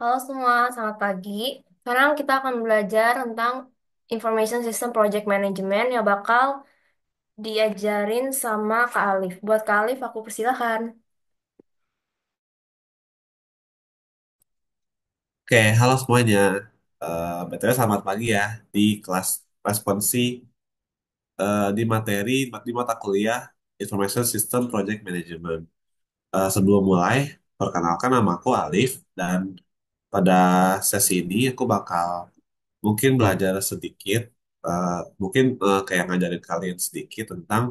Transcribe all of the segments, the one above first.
Halo semua, selamat pagi. Sekarang kita akan belajar tentang Information System Project Management yang bakal diajarin sama Kak Alif. Buat Kak Alif, aku persilahkan. Oke, halo semuanya. BTW selamat pagi ya di kelas responsi di materi di mata kuliah Information System Project Management. Sebelum mulai, perkenalkan nama aku Alif dan pada sesi ini aku bakal mungkin belajar sedikit, kayak ngajarin kalian sedikit tentang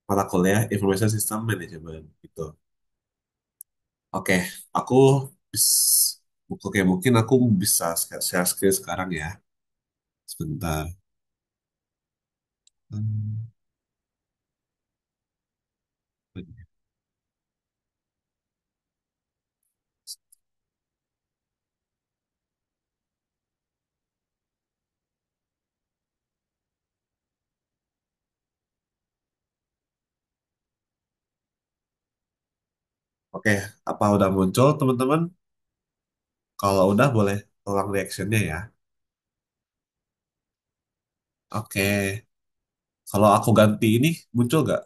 mata kuliah Information System Management gitu. Oke, aku bis- oke mungkin aku bisa share screen sekarang ya. Sebentar. Hmm. Oke, apa udah muncul teman-teman? Kalau udah boleh tolong reactionnya ya. Oke, kalau aku ganti ini muncul nggak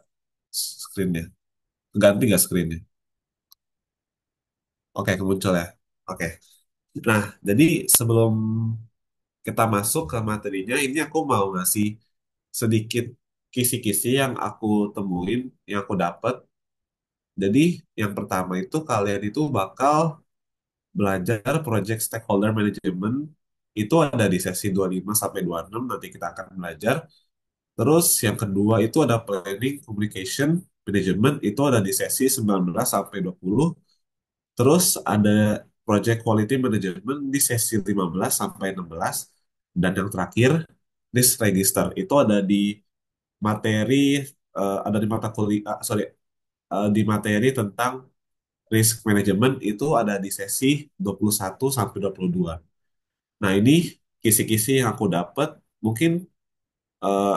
screennya? Ganti nggak screennya? Oke, muncul ya. Oke. Nah, jadi sebelum kita masuk ke materinya, ini aku mau ngasih sedikit kisi-kisi yang aku temuin, yang aku dapat. Jadi yang pertama itu kalian itu bakal belajar project stakeholder management itu ada di sesi 25 sampai 26 nanti kita akan belajar. Terus yang kedua itu ada planning communication management itu ada di sesi 19 sampai 20. Terus ada project quality management di sesi 15 sampai 16 dan yang terakhir risk register itu ada di materi ada di mata kuliah di materi tentang risk management itu ada di sesi 21 sampai 22. Nah, ini kisi-kisi yang aku dapat mungkin eh,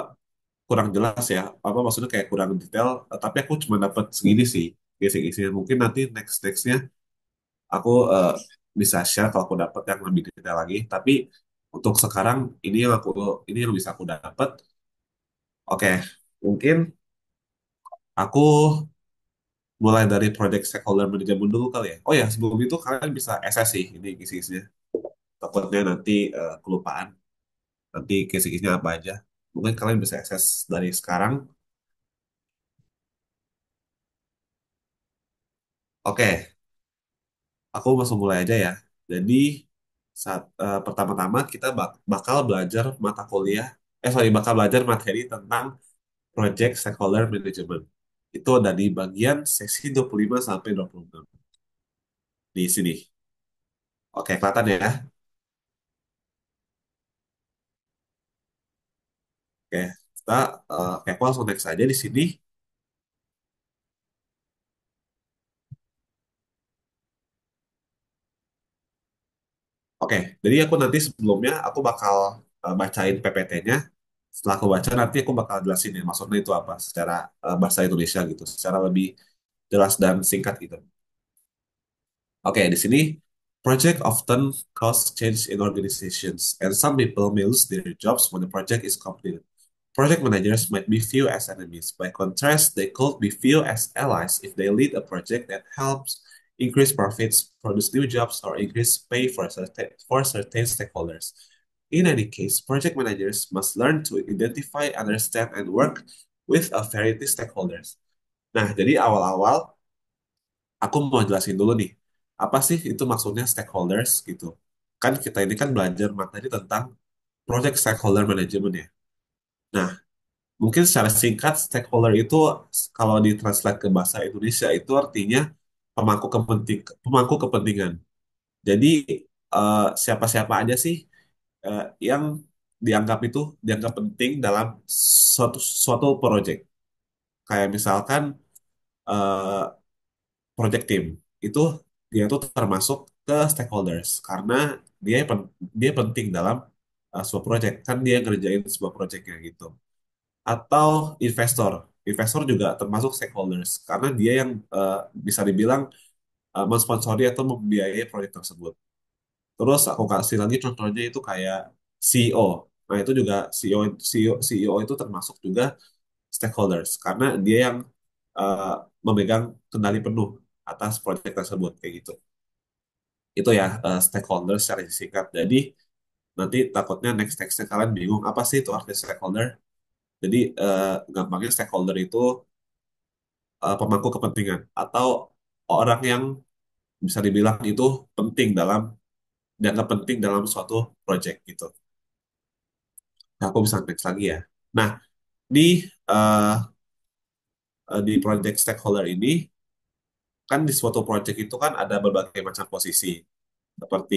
kurang jelas ya. Apa maksudnya kayak kurang detail, tapi aku cuma dapat segini sih kisi-kisinya. Mungkin nanti nextnya aku bisa share kalau aku dapat yang lebih detail lagi. Tapi untuk sekarang ini yang bisa aku dapat. Oke, mungkin aku mulai dari project stakeholder management dulu kali ya. Oh ya, sebelum itu kalian bisa SS sih ini kisi-kisinya. Takutnya nanti kelupaan. Nanti kisi-kisinya apa aja. Mungkin kalian bisa akses dari sekarang. Oke, aku langsung mulai aja ya. Jadi, pertama-tama kita bakal belajar mata kuliah, bakal belajar materi tentang Project Stakeholder Management. Itu ada di bagian sesi 25 sampai 26 di sini. Oke, kelihatan ya. Oke, kita aku langsung next aja di sini. Oke, jadi aku nanti sebelumnya aku bakal bacain PPT-nya. Setelah aku baca nanti aku bakal jelasin ya maksudnya itu apa secara bahasa Indonesia gitu, secara lebih jelas dan singkat gitu. Oke, di sini project often cause change in organizations and some people may lose their jobs when the project is completed. Project managers might be viewed as enemies. By contrast, they could be viewed as allies if they lead a project that helps increase profits, produce new jobs, or increase pay for certain stakeholders. In any case, project managers must learn to identify, understand, and work with a variety of stakeholders. Nah, jadi awal-awal aku mau jelasin dulu nih, apa sih itu maksudnya stakeholders gitu. Kan kita ini kan belajar materi tentang project stakeholder management ya. Nah, mungkin secara singkat, stakeholder itu kalau ditranslate ke bahasa Indonesia itu artinya pemangku kepentingan. Jadi siapa-siapa aja sih yang dianggap penting dalam suatu project. Kayak misalkan eh, project team itu dia tuh termasuk ke stakeholders karena dia penting dalam sebuah project kan dia ngerjain sebuah projectnya gitu. Atau investor. Investor juga termasuk stakeholders karena dia yang bisa dibilang mensponsori atau membiayai proyek tersebut. Terus aku kasih lagi contohnya itu kayak CEO. Nah, itu juga CEO itu termasuk juga stakeholders karena dia yang eh, memegang kendali penuh atas proyek tersebut kayak gitu. Itu ya stakeholders secara singkat. Jadi nanti takutnya next kalian bingung apa sih itu arti stakeholder. Jadi gampangnya stakeholder itu pemangku kepentingan atau orang yang bisa dibilang itu penting dalam dianggap penting dalam suatu project gitu. Nah, aku bisa next lagi ya. Nah, di eh, di project stakeholder ini kan di suatu project itu kan ada berbagai macam posisi seperti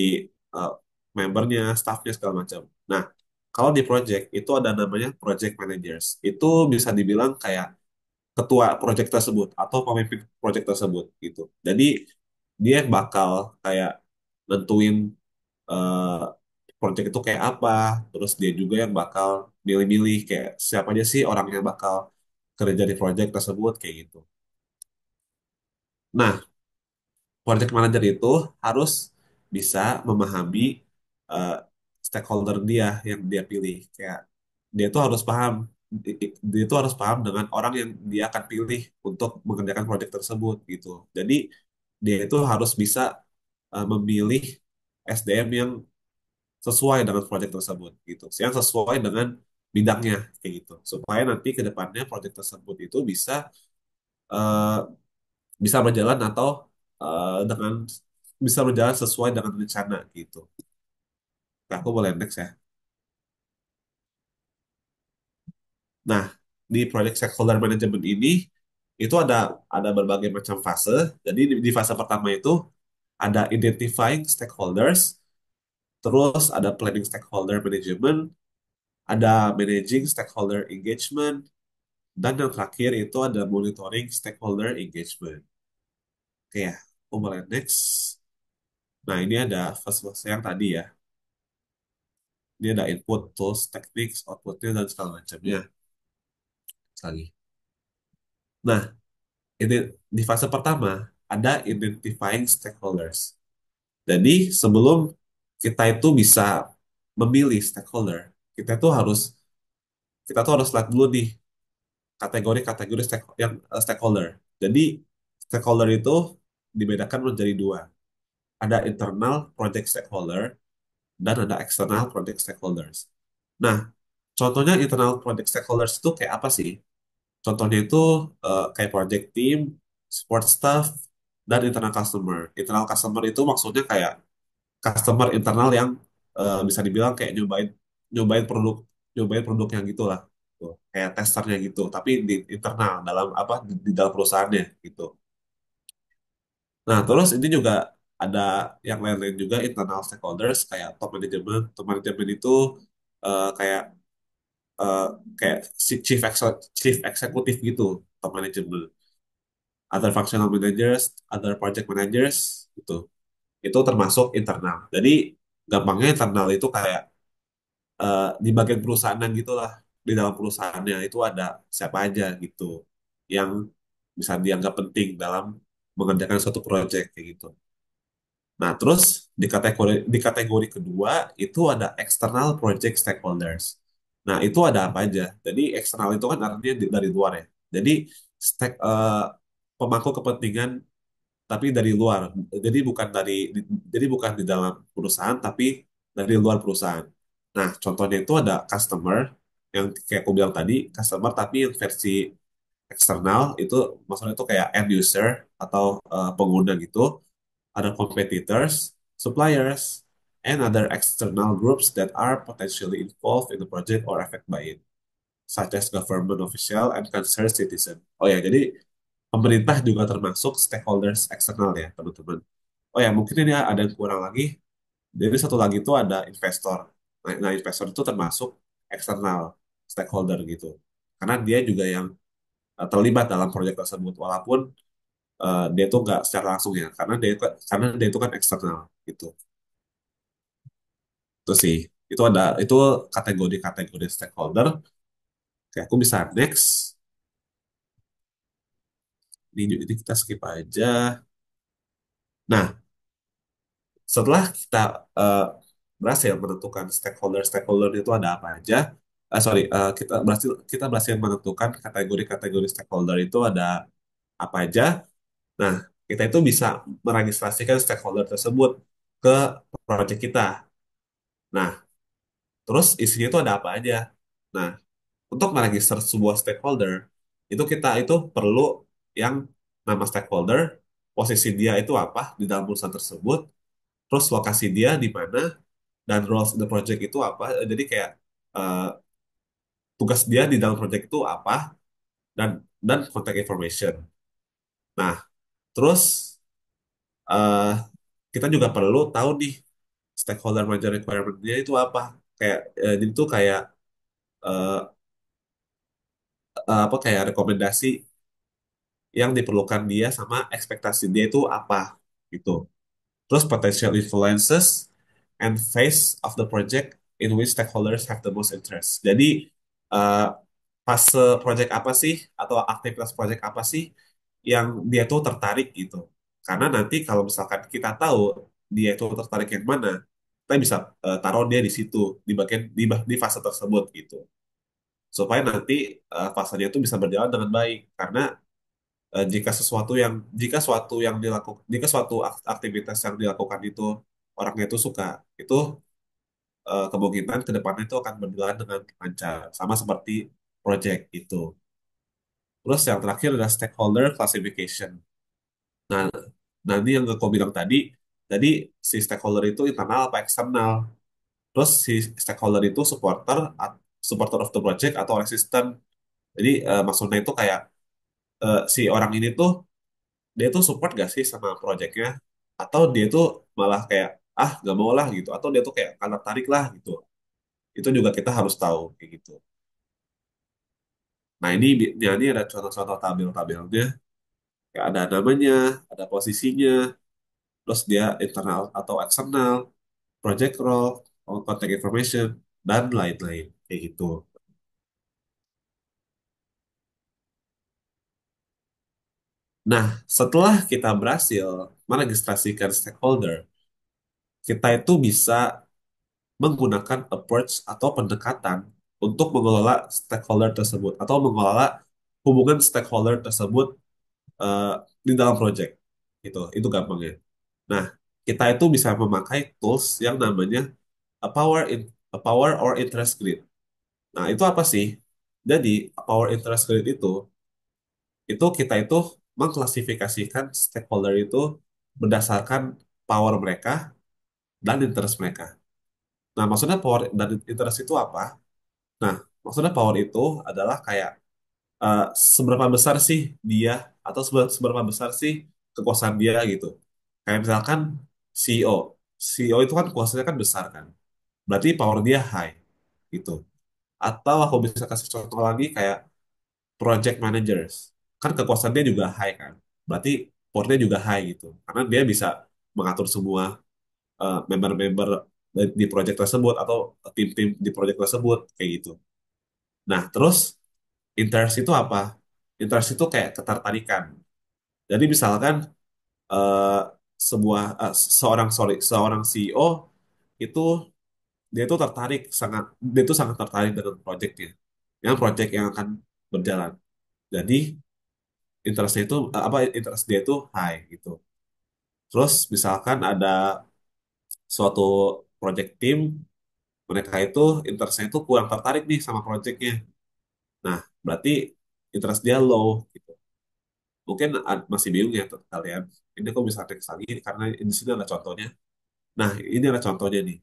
eh, membernya, staffnya segala macam. Nah, kalau di project itu ada namanya project managers. Itu bisa dibilang kayak ketua project tersebut atau pemimpin project tersebut gitu. Jadi dia yang bakal kayak nentuin eh, project itu kayak apa, terus dia juga yang bakal milih-milih kayak siapa aja sih orang yang bakal kerja di project tersebut kayak gitu. Nah, project manager itu harus bisa memahami eh, stakeholder dia yang dia pilih. Kayak dia itu harus paham, dia itu harus paham dengan orang yang dia akan pilih untuk mengerjakan project tersebut gitu. Jadi dia itu harus bisa memilih SDM yang sesuai dengan project tersebut gitu, yang sesuai dengan bidangnya kayak gitu, supaya nanti ke depannya project tersebut itu eh, bisa berjalan atau dengan bisa berjalan sesuai dengan rencana gitu. Nah, aku boleh next ya. Nah, di project stakeholder management ini itu ada berbagai macam fase. Jadi di fase pertama itu ada identifying stakeholders, terus ada planning stakeholder management, ada managing stakeholder engagement, dan yang terakhir itu ada monitoring stakeholder engagement. Oke ya, aku mulai next. Nah, ini ada fase-fase yang tadi ya. Ini ada input, tools, techniques, outputnya, dan segala macamnya. Lagi. Nah, ini di fase pertama ada identifying stakeholders. Jadi sebelum kita itu bisa memilih stakeholder, kita tuh harus kita tuh harus lihat dulu nih kategori-kategori stakeholder. Jadi stakeholder itu dibedakan menjadi dua. Ada internal project stakeholder dan ada external project stakeholders. Nah, contohnya internal project stakeholders itu kayak apa sih? Contohnya itu kayak project team, support staff, dan internal customer. Internal customer itu maksudnya kayak customer internal yang bisa dibilang kayak nyobain produk nyobain produknya gitu lah. Tuh, kayak testernya gitu, tapi di internal dalam apa di dalam perusahaannya gitu. Nah, terus ini juga ada yang lain-lain juga internal stakeholders kayak top management. Top management itu kayak eh, kayak chief executive gitu, top management. Other functional managers, other project managers gitu. Itu termasuk internal. Jadi gampangnya internal itu kayak di bagian perusahaan gitu lah. Di dalam perusahaannya itu ada siapa aja gitu yang bisa dianggap penting dalam mengerjakan suatu proyek kayak gitu. Nah, terus di kategori kedua itu ada external project stakeholders. Nah, itu ada apa aja? Jadi eksternal itu kan artinya dari luar ya. Jadi pemangku kepentingan tapi dari luar. Jadi jadi bukan di dalam perusahaan tapi dari luar perusahaan. Nah, contohnya itu ada customer yang kayak aku bilang tadi, customer tapi yang versi eksternal itu maksudnya itu kayak end user atau pengguna gitu. Ada competitors, suppliers, and other external groups that are potentially involved in the project or affected by it, such as government official and concerned citizen. Oh ya, jadi pemerintah juga termasuk stakeholders eksternal ya, teman-teman. Oh ya, mungkin ini ada yang kurang lagi. Jadi satu lagi itu ada investor. Nah, investor itu termasuk eksternal stakeholder gitu. Karena dia juga yang terlibat dalam proyek tersebut, walaupun dia itu nggak secara langsung ya, karena dia itu kan eksternal gitu. Itu sih, itu kategori-kategori stakeholder. Oke, aku bisa next. Ini kita skip aja. Nah, Setelah kita eh, berhasil menentukan stakeholder itu ada apa aja, sorry, kita berhasil menentukan kategori-kategori stakeholder itu ada apa aja. Nah, kita itu bisa meregistrasikan stakeholder tersebut ke project kita. Nah, terus isinya itu ada apa aja. Nah, untuk meregister sebuah stakeholder, kita itu perlu yang nama stakeholder, posisi dia itu apa di dalam perusahaan tersebut, terus lokasi dia di mana, dan roles in the project itu apa. Jadi kayak eh, tugas dia di dalam project itu apa, dan contact information. Nah, terus eh, kita juga perlu tahu nih stakeholder major requirement dia itu apa. Kayak jadi itu kayak eh, apa kayak rekomendasi yang diperlukan dia sama ekspektasi dia itu apa gitu. Terus potential influences and phase of the project in which stakeholders have the most interest. Jadi eh, fase project apa sih atau aktivitas project apa sih yang dia tuh tertarik gitu. Karena nanti kalau misalkan kita tahu dia itu tertarik yang mana, kita bisa taruh dia di situ di bagian di fase tersebut gitu. Supaya nanti fasenya itu bisa berjalan dengan baik. Karena jika suatu aktivitas yang dilakukan itu orangnya itu suka, itu kemungkinan ke depannya itu akan berjalan dengan lancar, sama seperti project itu. Terus yang terakhir adalah stakeholder classification. Nah, nanti yang aku bilang tadi si stakeholder itu internal apa eksternal. Terus si stakeholder itu supporter of the project atau resistant. Jadi maksudnya itu kayak si orang ini tuh dia tuh support gak sih sama projectnya, atau dia tuh malah kayak gak mau lah gitu, atau dia tuh kayak kalah tarik lah gitu. Itu juga kita harus tahu kayak gitu. Nah ini ada contoh-contoh tabel-tabelnya, kayak ada namanya, ada posisinya, terus dia internal atau eksternal, project role, contact information, dan lain-lain kayak gitu. Nah, setelah kita berhasil meregistrasikan stakeholder, kita itu bisa menggunakan approach atau pendekatan untuk mengelola stakeholder tersebut atau mengelola hubungan stakeholder tersebut eh, di dalam project. Itu gampangnya. Nah, kita itu bisa memakai tools yang namanya a power or interest grid. Nah, itu apa sih? Jadi, a power interest grid itu kita itu mengklasifikasikan stakeholder itu berdasarkan power mereka dan interest mereka. Nah, maksudnya power dan interest itu apa? Nah, maksudnya power itu adalah kayak eh, seberapa besar sih dia atau seberapa besar sih kekuasaan dia gitu. Kayak misalkan CEO. CEO itu kan kuasanya kan besar kan. Berarti power dia high gitu. Atau aku bisa kasih contoh lagi kayak project managers. Kan kekuasaan dia juga high kan. Berarti powernya juga high gitu. Karena dia bisa mengatur semua member-member di project tersebut atau tim-tim di project tersebut kayak gitu. Nah, terus interest itu apa? Interest itu kayak ketertarikan. Jadi misalkan eh, seorang CEO itu dia itu sangat tertarik dengan proyeknya, proyek yang akan berjalan. Jadi interest dia itu high gitu. Terus misalkan ada suatu project team, mereka itu interestnya itu kurang tertarik nih sama proyeknya. Nah, berarti interest dia low gitu. Mungkin masih bingung ya kalian. Ini aku bisa teks lagi karena di sini ada contohnya. Nah, ini ada contohnya nih.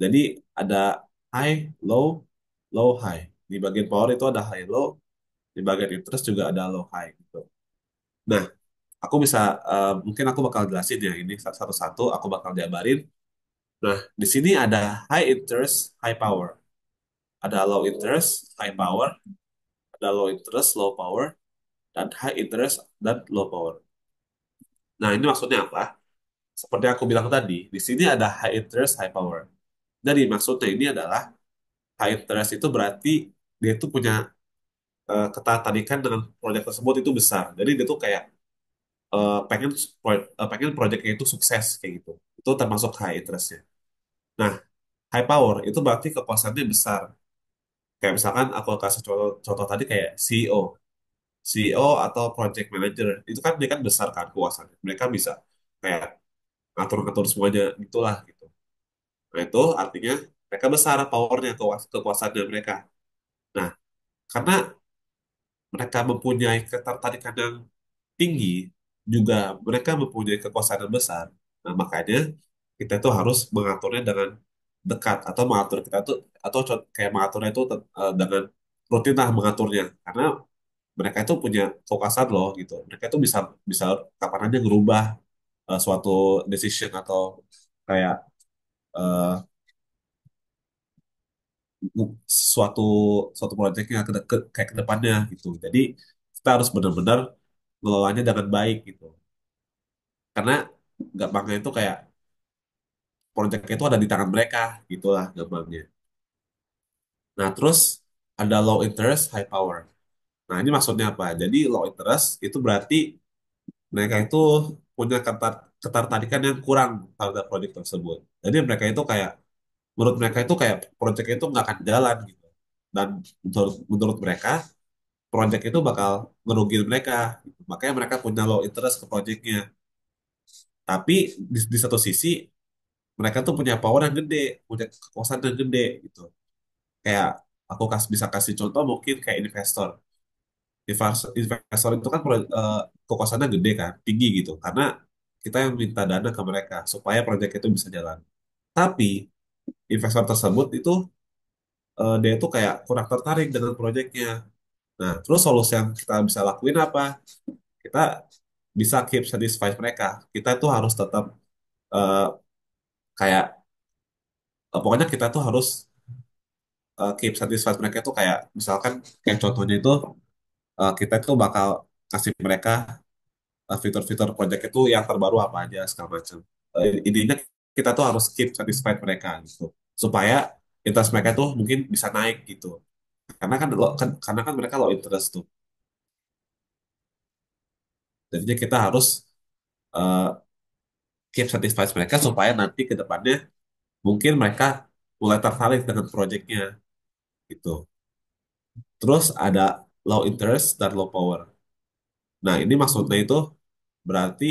Jadi ada high, low, low, high. Di bagian power itu ada high, low. Di bagian interest juga ada low, high gitu. Nah, mungkin aku bakal jelasin ya ini satu-satu. Aku bakal jabarin. Nah, di sini ada high interest, high power. Ada low interest, high power. Ada low interest, low power. Dan high interest dan low power. Nah, ini maksudnya apa? Seperti yang aku bilang tadi, di sini ada high interest, high power. Jadi maksudnya ini adalah high interest itu berarti dia itu punya ketertarikan dengan proyek tersebut itu besar. Jadi dia tuh kayak pengen proyeknya itu sukses kayak gitu. Itu termasuk high interestnya. Nah, high power itu berarti kekuasaannya besar. Kayak misalkan aku kasih contoh, contoh tadi kayak CEO. CEO atau project manager itu kan dia kan besar kan kuasanya. Mereka bisa kayak ngatur-ngatur semuanya gitulah gitu. Nah itu artinya mereka besar powernya kekuasaannya mereka. Nah karena mereka mempunyai ketertarikan yang tinggi, juga mereka mempunyai kekuasaan yang besar. Nah makanya kita tuh harus mengaturnya dengan dekat atau mengatur kita tuh atau kayak mengaturnya itu dengan rutin lah mengaturnya karena mereka itu punya kekuasaan loh gitu. Mereka itu bisa bisa kapan aja ngerubah suatu decision atau kayak eh, suatu suatu proyeknya kayak ke depannya gitu. Jadi kita harus benar-benar ngelolanya dengan baik gitu. Karena gampangnya itu kayak proyek itu ada di tangan mereka gitulah gampangnya. Nah, terus ada low interest, high power. Nah, ini maksudnya apa? Jadi low interest itu berarti mereka itu punya ketertarikan yang kurang pada proyek tersebut. Jadi mereka itu kayak menurut mereka itu kayak proyek itu nggak akan jalan gitu. Dan menurut mereka proyek itu bakal ngerugiin mereka. Gitu. Makanya mereka punya low interest ke proyeknya. Tapi di satu sisi mereka tuh punya power yang gede, punya kekuasaan yang gede gitu. Kayak aku bisa kasih contoh mungkin kayak investor. Investor itu kan kekuasaannya gede kan, tinggi gitu. Karena kita yang minta dana ke mereka supaya proyek itu bisa jalan. Tapi investor tersebut itu dia itu kayak kurang tertarik dengan proyeknya. Nah, terus solusi yang kita bisa lakuin apa? Kita bisa keep satisfied mereka. Kita tuh harus tetap eh, kayak pokoknya kita tuh harus keep satisfied mereka tuh kayak misalkan kayak contohnya itu kita tuh bakal kasih mereka fitur-fitur project itu yang terbaru apa aja segala macam. Intinya kita tuh harus keep satisfied mereka gitu supaya interest mereka tuh mungkin bisa naik gitu. Karena kan mereka low interest tuh. Jadinya kita harus eh, keep satisfied mereka supaya nanti ke depannya mungkin mereka mulai tertarik dengan projectnya gitu. Terus ada low interest dan low power. Nah, ini maksudnya itu berarti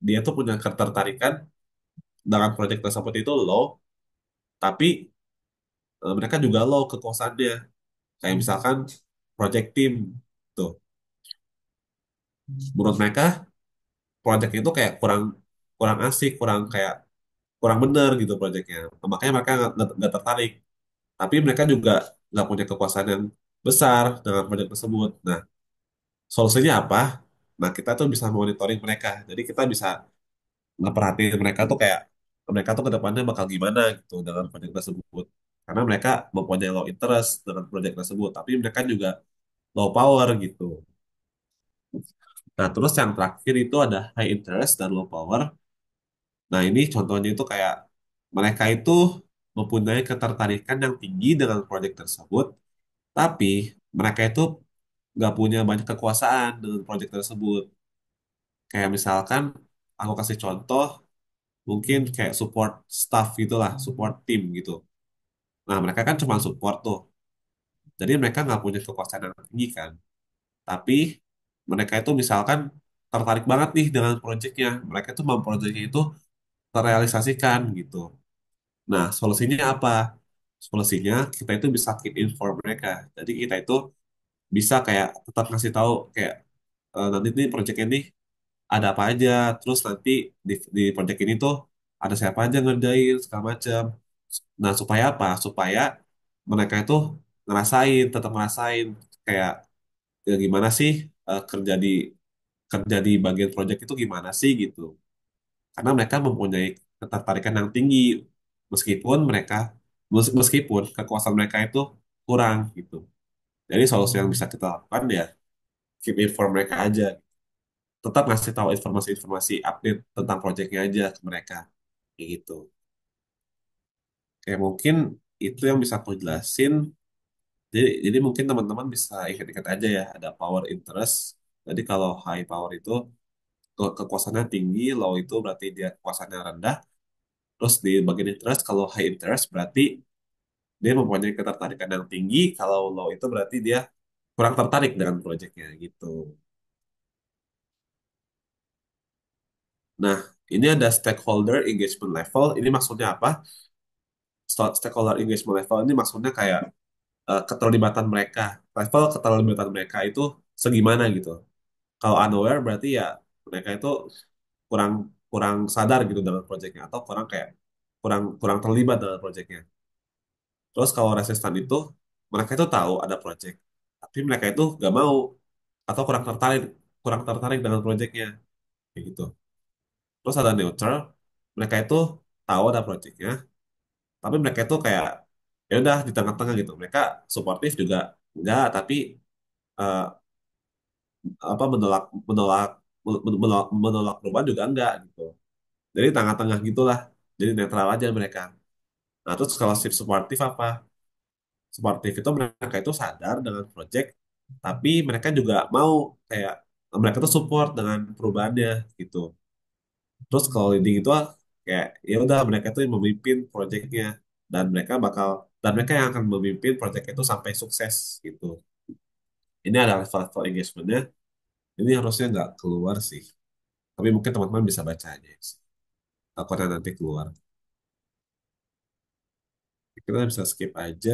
dia tuh punya ketertarikan dengan project tersebut itu low, tapi mereka juga low kekuasaannya. Kayak misalkan project team tuh. Menurut mereka project itu kayak kurang kurang asik, kurang bener gitu projectnya. Makanya mereka nggak tertarik. Tapi mereka juga nggak punya kekuasaan yang besar dengan proyek tersebut. Nah, solusinya apa? Nah, kita tuh bisa monitoring mereka. Jadi kita bisa ngeperhatiin mereka tuh kayak mereka tuh ke depannya bakal gimana gitu dengan proyek tersebut. Karena mereka mempunyai low interest dengan proyek tersebut, tapi mereka juga low power gitu. Nah, terus yang terakhir itu ada high interest dan low power. Nah, ini contohnya itu kayak mereka itu mempunyai ketertarikan yang tinggi dengan proyek tersebut, tapi mereka itu nggak punya banyak kekuasaan dengan proyek tersebut. Kayak misalkan aku kasih contoh, mungkin kayak support staff gitulah, support tim gitu. Nah, mereka kan cuma support tuh. Jadi mereka nggak punya kekuasaan yang tinggi kan. Tapi mereka itu misalkan tertarik banget nih dengan proyeknya. Mereka itu mau proyeknya itu terrealisasikan gitu. Nah, solusinya apa? Solusinya kita itu bisa keep inform mereka. Jadi kita itu bisa kayak tetap ngasih tahu kayak nanti nih proyek ini ada apa aja, terus nanti di proyek ini tuh ada siapa aja ngerjain segala macam. Nah, supaya apa? Supaya mereka itu tetap ngerasain kayak gimana sih kerja di bagian proyek itu gimana sih gitu. Karena mereka mempunyai ketertarikan yang tinggi meskipun meskipun kekuasaan mereka itu kurang gitu. Jadi solusi yang bisa kita lakukan ya keep inform mereka aja. Tetap ngasih tahu informasi-informasi update tentang proyeknya aja ke mereka. Kayak gitu. Kayak mungkin itu yang bisa aku jelasin. Jadi mungkin teman-teman bisa ingat-ingat aja ya, ada power interest. Jadi kalau high power itu kekuasaannya tinggi, low itu berarti dia kekuasaannya rendah. Terus di bagian interest, kalau high interest berarti dia mempunyai ketertarikan yang tinggi, kalau low itu berarti dia kurang tertarik dengan proyeknya gitu. Nah, ini ada stakeholder engagement level. Ini maksudnya apa? Stakeholder engagement level ini maksudnya kayak keterlibatan mereka. Level keterlibatan mereka itu segimana gitu. Kalau unaware berarti ya mereka itu kurang kurang sadar gitu dalam proyeknya atau kurang kayak kurang kurang terlibat dalam proyeknya. Terus kalau resistan itu mereka itu tahu ada proyek, tapi mereka itu gak mau atau kurang tertarik dengan proyeknya kayak gitu. Terus ada neutral, mereka itu tahu ada proyeknya, tapi mereka itu kayak ya udah di tengah-tengah gitu. Mereka suportif juga enggak, tapi eh, apa menolak menolak perubahan juga enggak gitu. Jadi tengah-tengah gitulah. Jadi netral aja mereka. Nah, terus kalau shift suportif apa? Suportif itu mereka itu sadar dengan project, tapi mereka juga mau kayak mereka tuh support dengan perubahannya gitu. Terus kalau leading itu kayak ya udah mereka tuh yang memimpin projectnya dan mereka yang akan memimpin project itu sampai sukses gitu. Ini adalah level-level engagementnya. Ini harusnya nggak keluar sih. Tapi mungkin teman-teman bisa baca aja sih. Takutnya nanti keluar. Kita bisa skip aja.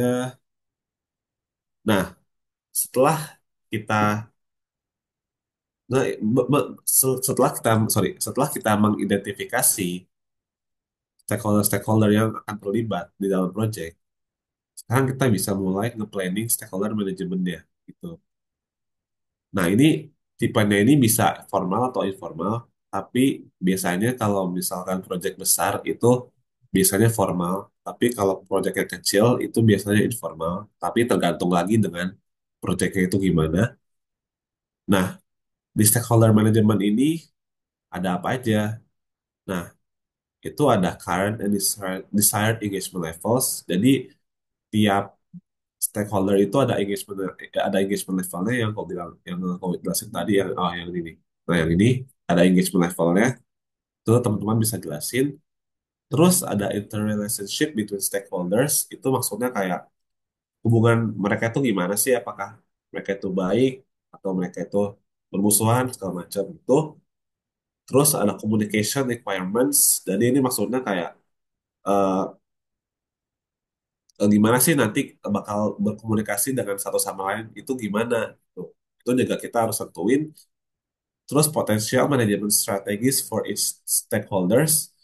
Nah, setelah kita nah, setelah kita mengidentifikasi stakeholder-stakeholder yang akan terlibat di dalam project, sekarang kita bisa mulai nge-planning stakeholder manajemennya gitu. Nah, ini tipenya ini bisa formal atau informal, tapi biasanya kalau misalkan project besar itu biasanya formal, tapi kalau project yang kecil itu biasanya informal, tapi tergantung lagi dengan projectnya itu gimana. Nah, di stakeholder management ini ada apa aja? Nah, itu ada current and desired engagement levels. Jadi tiap stakeholder itu ada engagement levelnya yang kau jelasin tadi yang ini. Nah, yang ini ada engagement levelnya. Itu teman-teman bisa jelasin. Terus ada interrelationship between stakeholders. Itu maksudnya kayak hubungan mereka itu gimana sih? Apakah mereka itu baik atau mereka itu bermusuhan segala macam itu. Terus ada communication requirements. Jadi ini maksudnya kayak eh, gimana sih nanti bakal berkomunikasi dengan satu sama lain itu gimana gitu. Itu juga kita harus tentuin. Terus potensial manajemen strategis for its stakeholders.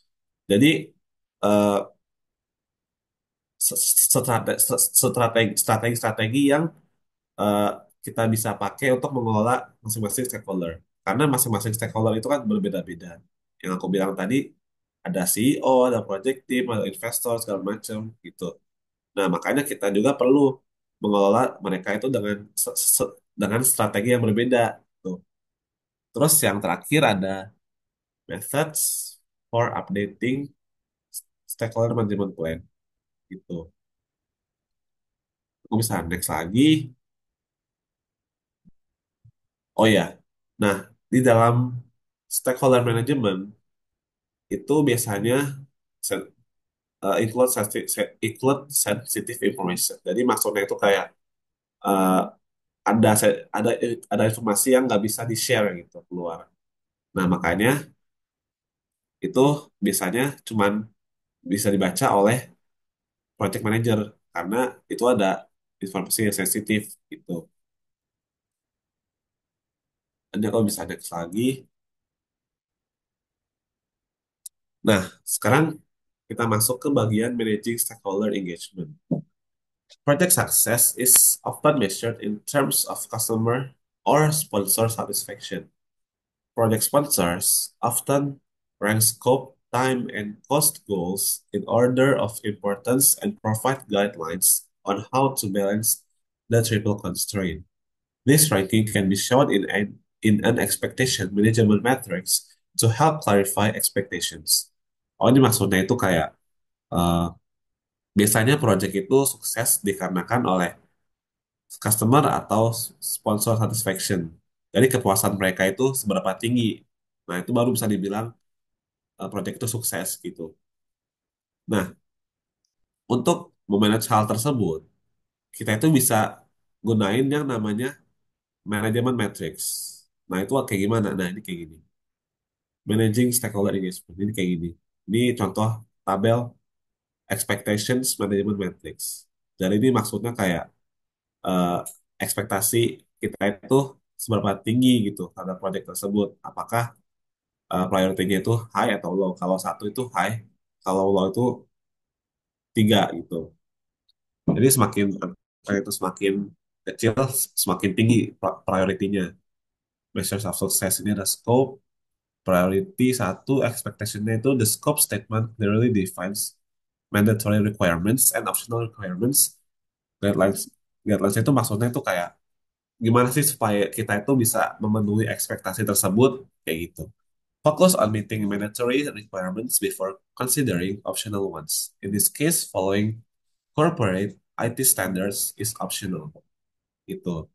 Jadi eh, strategi yang eh, kita bisa pakai untuk mengelola masing-masing stakeholder. Karena masing-masing stakeholder itu kan berbeda-beda. Yang aku bilang tadi ada CEO, ada project team, ada investor segala macam gitu. Nah, makanya kita juga perlu mengelola mereka itu dengan strategi yang berbeda. Tuh. Terus yang terakhir ada methods for updating stakeholder management plan. Gitu. Aku bisa next lagi. Oh ya, nah di dalam stakeholder management itu biasanya sen- include sensitive information. Jadi maksudnya itu kayak eh, ada ada informasi yang nggak bisa di-share gitu keluar. Nah, makanya itu biasanya cuman bisa dibaca oleh project manager karena itu ada informasi yang sensitif gitu. Nanti kalau bisa next lagi. Nah, sekarang kita masuk ke bagian managing stakeholder engagement. Project success is often measured in terms of customer or sponsor satisfaction. Project sponsors often rank scope, time, and cost goals in order of importance and provide guidelines on how to balance the triple constraint. This ranking can be shown in an expectation management matrix to help clarify expectations. Oh, ini maksudnya itu kayak eh, biasanya project itu sukses dikarenakan oleh customer atau sponsor satisfaction. Jadi kepuasan mereka itu seberapa tinggi. Nah, itu baru bisa dibilang project itu sukses gitu. Nah, untuk memanage hal tersebut, kita itu bisa gunain yang namanya manajemen matrix. Nah, itu kayak gimana? Nah, ini kayak gini. Managing stakeholder engagement. Ini kayak gini. Ini contoh tabel expectations management matrix. Jadi ini maksudnya kayak eh, ekspektasi kita itu seberapa tinggi gitu terhadap project tersebut. Apakah priority-nya itu high atau low? Kalau satu itu high, kalau low itu tiga gitu. Jadi semakin itu semakin kecil, semakin tinggi priority-nya. Measures of success ini ada scope, priority satu, expectation-nya itu the scope statement clearly defines mandatory requirements and optional requirements. Guidelines, guidelines itu maksudnya itu kayak gimana sih supaya kita itu bisa memenuhi ekspektasi tersebut kayak gitu. Focus on meeting mandatory requirements before considering optional ones. In this case, following corporate IT standards is optional. Gitu.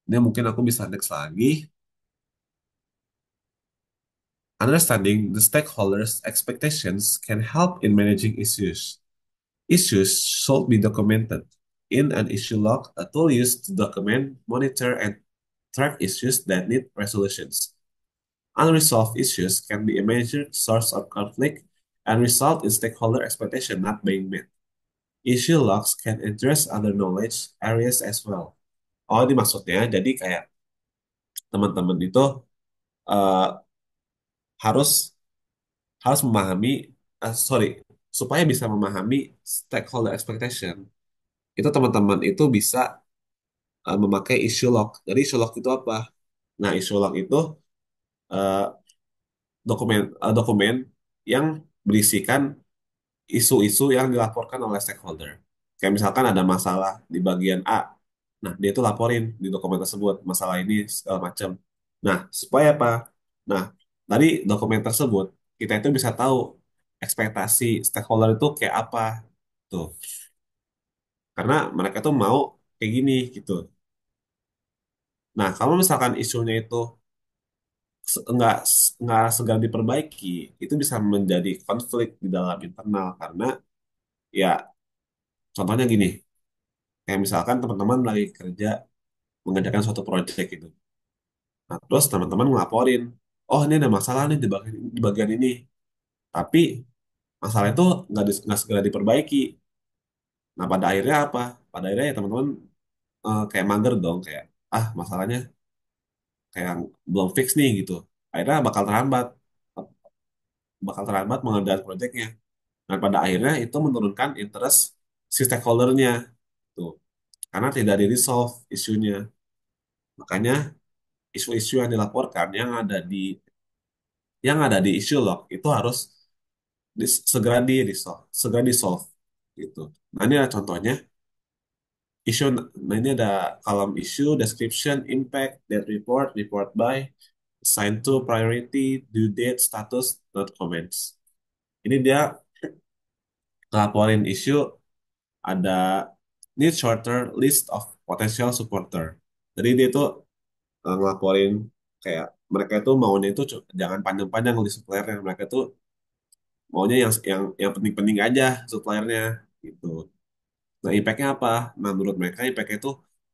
Ini mungkin aku bisa next lagi. Understanding the stakeholders' expectations can help in managing issues. Issues should be documented in an issue log, a tool used to document, monitor, and track issues that need resolutions. Unresolved issues can be a major source of conflict and result in stakeholder expectation not being met. Issue logs can address other knowledge areas as well. Oh, ini maksudnya jadi kayak teman-teman itu eh, harus harus memahami, sorry, supaya bisa memahami stakeholder expectation, itu teman-teman itu bisa memakai issue log. Jadi issue log itu apa? Nah, issue log itu eh, dokumen yang berisikan isu-isu yang dilaporkan oleh stakeholder. Kayak misalkan ada masalah di bagian A. Nah, dia itu laporin di dokumen tersebut masalah ini segala macam. Nah, supaya apa? Nah, dari dokumen tersebut kita itu bisa tahu ekspektasi stakeholder itu kayak apa tuh. Karena mereka tuh mau kayak gini gitu. Nah, kalau misalkan isunya itu nggak segera diperbaiki, itu bisa menjadi konflik di dalam internal karena ya contohnya gini, kayak misalkan teman-teman lagi kerja mengerjakan suatu proyek gitu. Nah, terus teman-teman ngelaporin, oh ini ada masalah nih di bagian ini. Tapi masalah itu nggak segera diperbaiki. Nah, pada akhirnya apa? Pada akhirnya ya teman-teman kayak mager dong, kayak masalahnya kayak belum fix nih gitu. Akhirnya bakal terhambat mengerjakan proyeknya. Dan pada akhirnya itu menurunkan interest si stakeholdernya tuh, karena tidak di resolve isunya. Makanya isu-isu yang dilaporkan yang ada di issue log itu harus segera di solve gitu. Nah, ini ada contohnya issue. Nah, ini ada kolom issue, description, impact, date report, report by, assign to, priority, due date, status, not comments. Ini dia ngelaporin issue, ada need shorter list of potential supporter. Jadi dia itu ngelaporin kayak mereka itu maunya itu jangan panjang-panjang di suppliernya. Mereka itu maunya yang penting-penting aja suppliernya gitu. Nah, impactnya apa? Nah, menurut mereka impactnya itu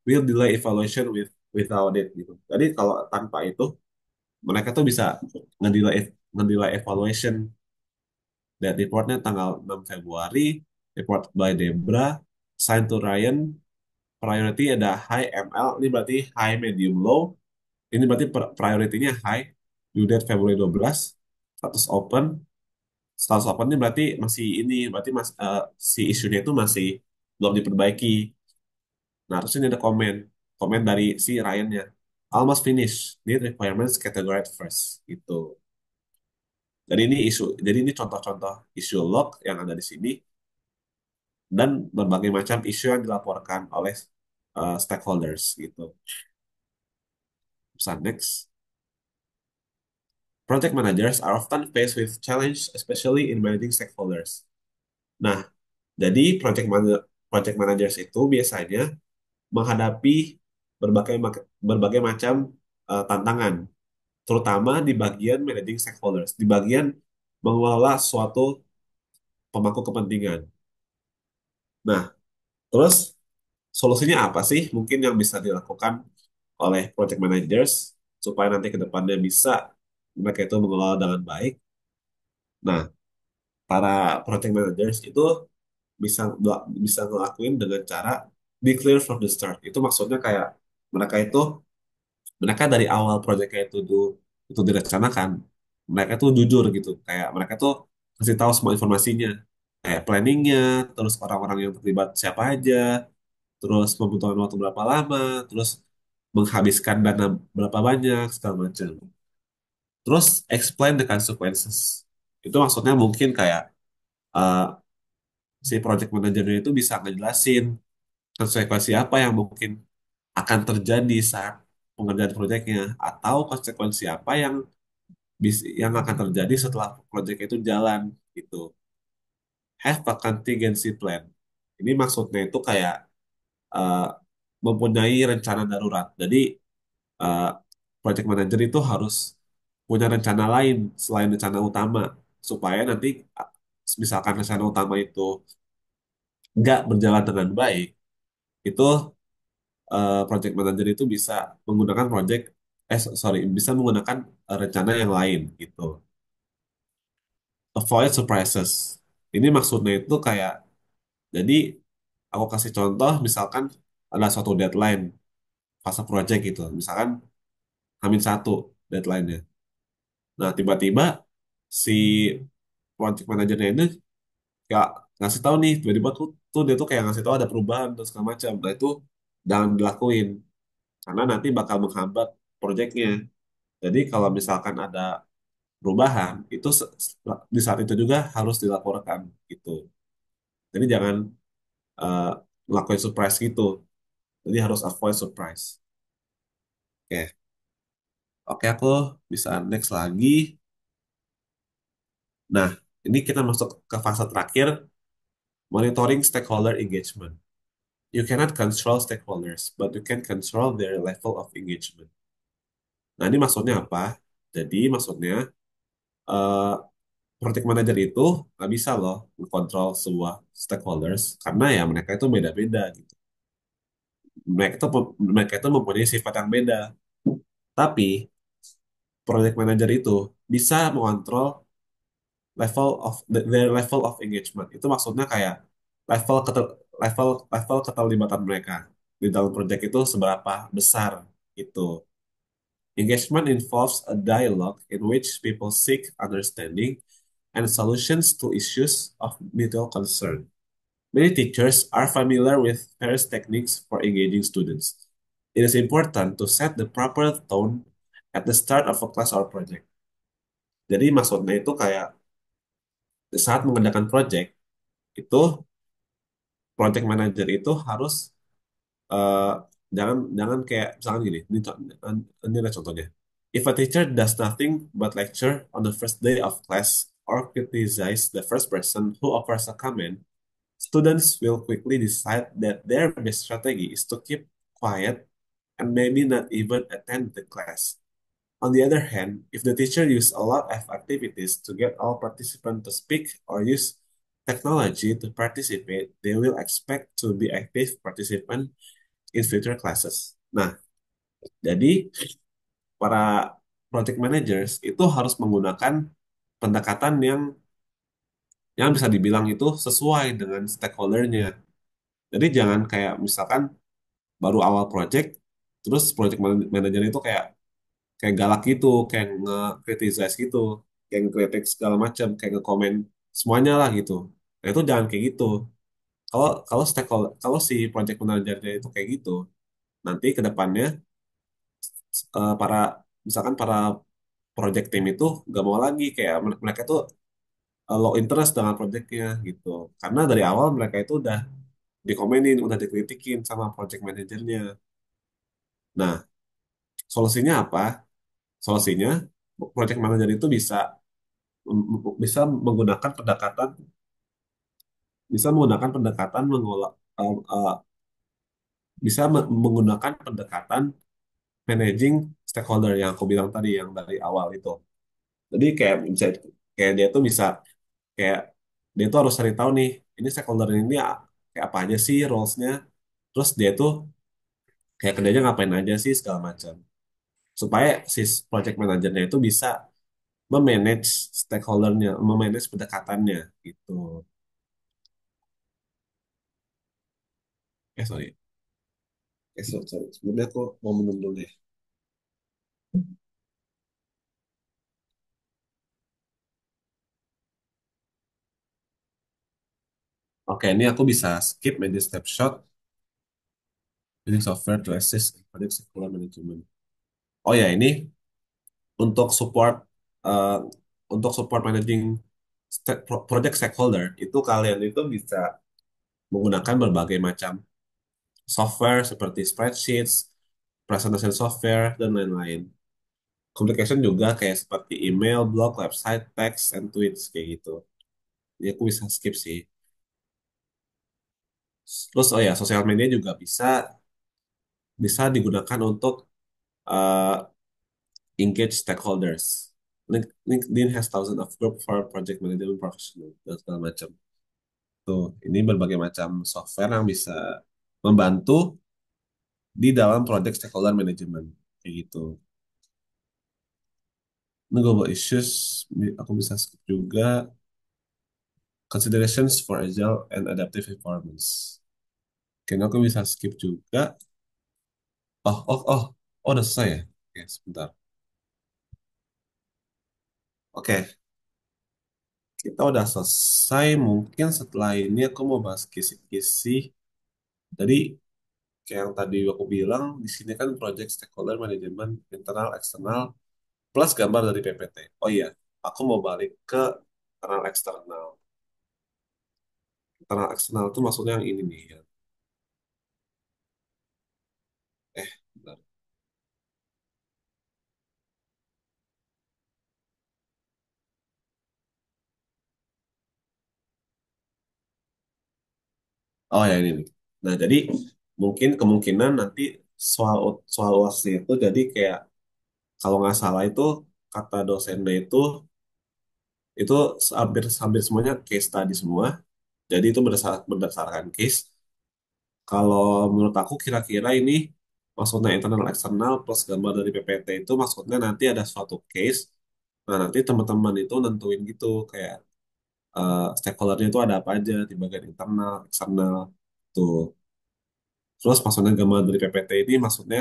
will delay evaluation without it gitu. Jadi kalau tanpa itu mereka tuh bisa ngedelay ngedelay evaluation. Dan reportnya tanggal 6 Februari, report by Debra, sign to Ryan, priority ada high ML, ini berarti high, medium, low. Ini berarti priority-nya high, due date Februari 12, status open. Status open ini berarti masih ini, berarti si isunya itu masih belum diperbaiki. Nah, terus ini ada komen dari si Ryan-nya. Almost finished, need requirements categorized first, gitu. Jadi ini contoh-contoh isu log yang ada di sini dan berbagai macam isu yang dilaporkan oleh stakeholders, gitu. Pesan next. Project managers are often faced with challenge, especially in managing stakeholders. Nah, jadi project managers itu biasanya menghadapi berbagai macam tantangan terutama di bagian managing stakeholders, di bagian mengelola suatu pemangku kepentingan. Nah, terus solusinya apa sih mungkin yang bisa dilakukan oleh project managers supaya nanti ke depannya bisa mereka itu mengelola dengan baik? Nah, para project managers itu bisa bisa ngelakuin dengan cara be clear from the start. Itu maksudnya kayak mereka itu mereka dari awal proyeknya itu direncanakan, mereka tuh jujur gitu, kayak mereka tuh kasih tahu semua informasinya, kayak planningnya, terus orang-orang yang terlibat siapa aja, terus membutuhkan waktu berapa lama, terus menghabiskan dana berapa banyak segala macam. Terus explain the consequences. Itu maksudnya mungkin kayak uh, si project manajernya itu bisa ngejelasin konsekuensi apa yang mungkin akan terjadi saat pengerjaan proyeknya, atau konsekuensi apa yang akan terjadi setelah proyek itu jalan gitu. Have a contingency plan. Ini maksudnya itu kayak uh, mempunyai rencana darurat. Jadi uh, project manager itu harus punya rencana lain selain rencana utama, supaya nanti uh, misalkan rencana utama itu nggak berjalan dengan baik, itu project manager itu bisa menggunakan sorry, bisa menggunakan rencana yang lain gitu. Avoid surprises. Ini maksudnya itu kayak, jadi aku kasih contoh, misalkan ada suatu deadline fase project gitu, misalkan H-1 deadline-nya. Nah, tiba-tiba si project manajernya ini kayak ngasih tahu nih, tiba-tiba tuh dia tuh kayak ngasih tahu ada perubahan dan segala macam. Nah, itu jangan dilakuin karena nanti bakal menghambat proyeknya. Jadi kalau misalkan ada perubahan, itu di saat itu juga harus dilaporkan gitu. Jadi jangan eh, ngelakuin surprise gitu. Jadi harus avoid surprise. Oke, oke, aku bisa next lagi. Nah, ini kita masuk ke fase terakhir, monitoring stakeholder engagement. You cannot control stakeholders, but you can control their level of engagement. Nah, ini maksudnya apa? Jadi maksudnya eh, project manager itu nggak bisa loh mengontrol sebuah stakeholders karena ya mereka itu beda-beda gitu. Mereka itu mempunyai sifat yang beda. Tapi project manager itu bisa mengontrol their level of engagement. Itu maksudnya kayak level keter, level keterlibatan mereka di dalam project itu seberapa besar itu. Engagement involves a dialogue in which people seek understanding and solutions to issues of mutual concern. Many teachers are familiar with various techniques for engaging students. It is important to set the proper tone at the start of a class or project. Jadi maksudnya itu kayak saat mengerjakan project, itu project manager itu harus eh, jangan jangan kayak misalkan gini, ini ada contohnya. If a teacher does nothing but lecture on the first day of class or criticize the first person who offers a comment, students will quickly decide that their best strategy is to keep quiet and maybe not even attend the class. On the other hand, if the teacher uses a lot of activities to get all participants to speak or use technology to participate, they will expect to be active participant in future classes. Nah, jadi para project managers itu harus menggunakan pendekatan yang bisa dibilang itu sesuai dengan stakeholdernya. Jadi jangan kayak misalkan baru awal project, terus project manager itu kayak kayak galak gitu, kayak nge-criticize gitu, kayak ngekritik segala macam, kayak nge-komen semuanya lah gitu. Nah itu jangan kayak gitu. Kalau kalau stakeholder, kalau si project manajernya itu kayak gitu, nanti ke depannya para misalkan para project team itu gak mau lagi, kayak mereka tuh low interest dengan projectnya gitu. Karena dari awal mereka itu udah dikomenin, udah dikritikin sama project manajernya. Nah, solusinya apa? Solusinya project manager itu bisa menggunakan pendekatan bisa menggunakan pendekatan mengolah bisa menggunakan pendekatan managing stakeholder yang aku bilang tadi yang dari awal itu. Jadi kayak bisa kayak dia tuh bisa kayak dia tuh harus cari tahu nih ini stakeholder ini kayak apa aja sih roles-nya. Terus dia tuh kayak kerjanya ngapain aja sih segala macam. Supaya si project manajernya itu bisa memanage stakeholdernya, memanage pendekatannya gitu. Sorry. Sorry. Sebenarnya aku mau minum dulu deh. Oke, ini aku bisa skip media snapshot using software to assist in project stakeholder management. Oh ya, ini untuk support eh, untuk support managing project stakeholder itu kalian itu bisa menggunakan berbagai macam software seperti spreadsheets, presentation software dan lain-lain. Communication juga kayak seperti email, blog, website, text, and tweets kayak gitu. Jadi aku bisa skip sih. Terus oh ya, sosial media juga bisa bisa digunakan untuk uh, engage stakeholders. LinkedIn has thousands of group for project management professional dan segala macam. Tuh, ini berbagai macam software yang bisa membantu di dalam project stakeholder management kayak gitu. Ini global issues, aku bisa skip juga. Considerations for agile and adaptive performance. Oke, ini aku bisa skip juga. Oh, udah selesai ya? Oke, sebentar. Oke, kita udah selesai. Mungkin setelah ini aku mau bahas kisi-kisi. Jadi, kayak yang tadi aku bilang, di sini kan project stakeholder management internal, eksternal, plus gambar dari PPT. Oh iya, aku mau balik ke internal, eksternal. Internal, eksternal itu maksudnya yang ini nih. Bentar. Oh ya ini nih. Nah, jadi mungkin kemungkinan nanti soal soal UASnya itu jadi kayak kalau nggak salah itu kata dosennya itu hampir hampir semuanya case tadi semua. Jadi itu berdasarkan case. Kalau menurut aku kira-kira ini maksudnya internal eksternal plus gambar dari PPT itu maksudnya nanti ada suatu case. Nah, nanti teman-teman itu nentuin gitu kayak stakeholdernya itu ada apa aja di bagian internal, eksternal tuh. Terus maksudnya gambar dari PPT ini maksudnya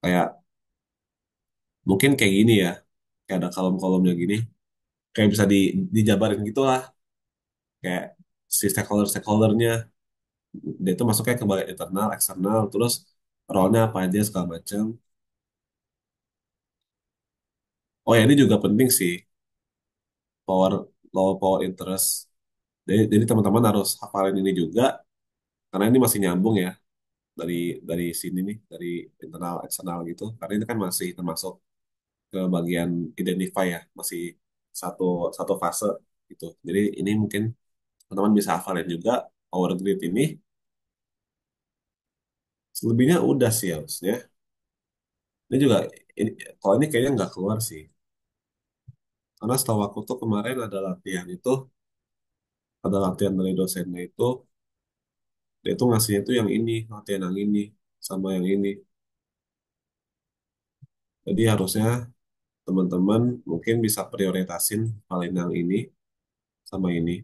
kayak mungkin kayak gini ya, kayak ada kolom-kolomnya gini, kayak bisa dijabarin gitu lah, kayak si stakeholdernya dia itu masuknya ke bagian internal, eksternal, terus role-nya apa aja segala macam. Oh ya ini juga penting sih, power power interest. Jadi teman-teman harus hafalin ini juga, karena ini masih nyambung ya dari sini nih, dari internal, eksternal gitu. Karena ini kan masih termasuk ke bagian identify ya, masih satu satu fase gitu. Jadi ini mungkin teman-teman bisa hafalin juga power grid ini. Selebihnya udah sih harusnya. Ini juga ini, kalau ini kayaknya nggak keluar sih. Karena setahu aku tuh kemarin ada latihan dari dosennya itu, dia tuh ngasihnya tuh yang ini, latihan yang ini, sama yang ini. Jadi harusnya teman-teman mungkin bisa prioritasin paling yang ini, sama ini,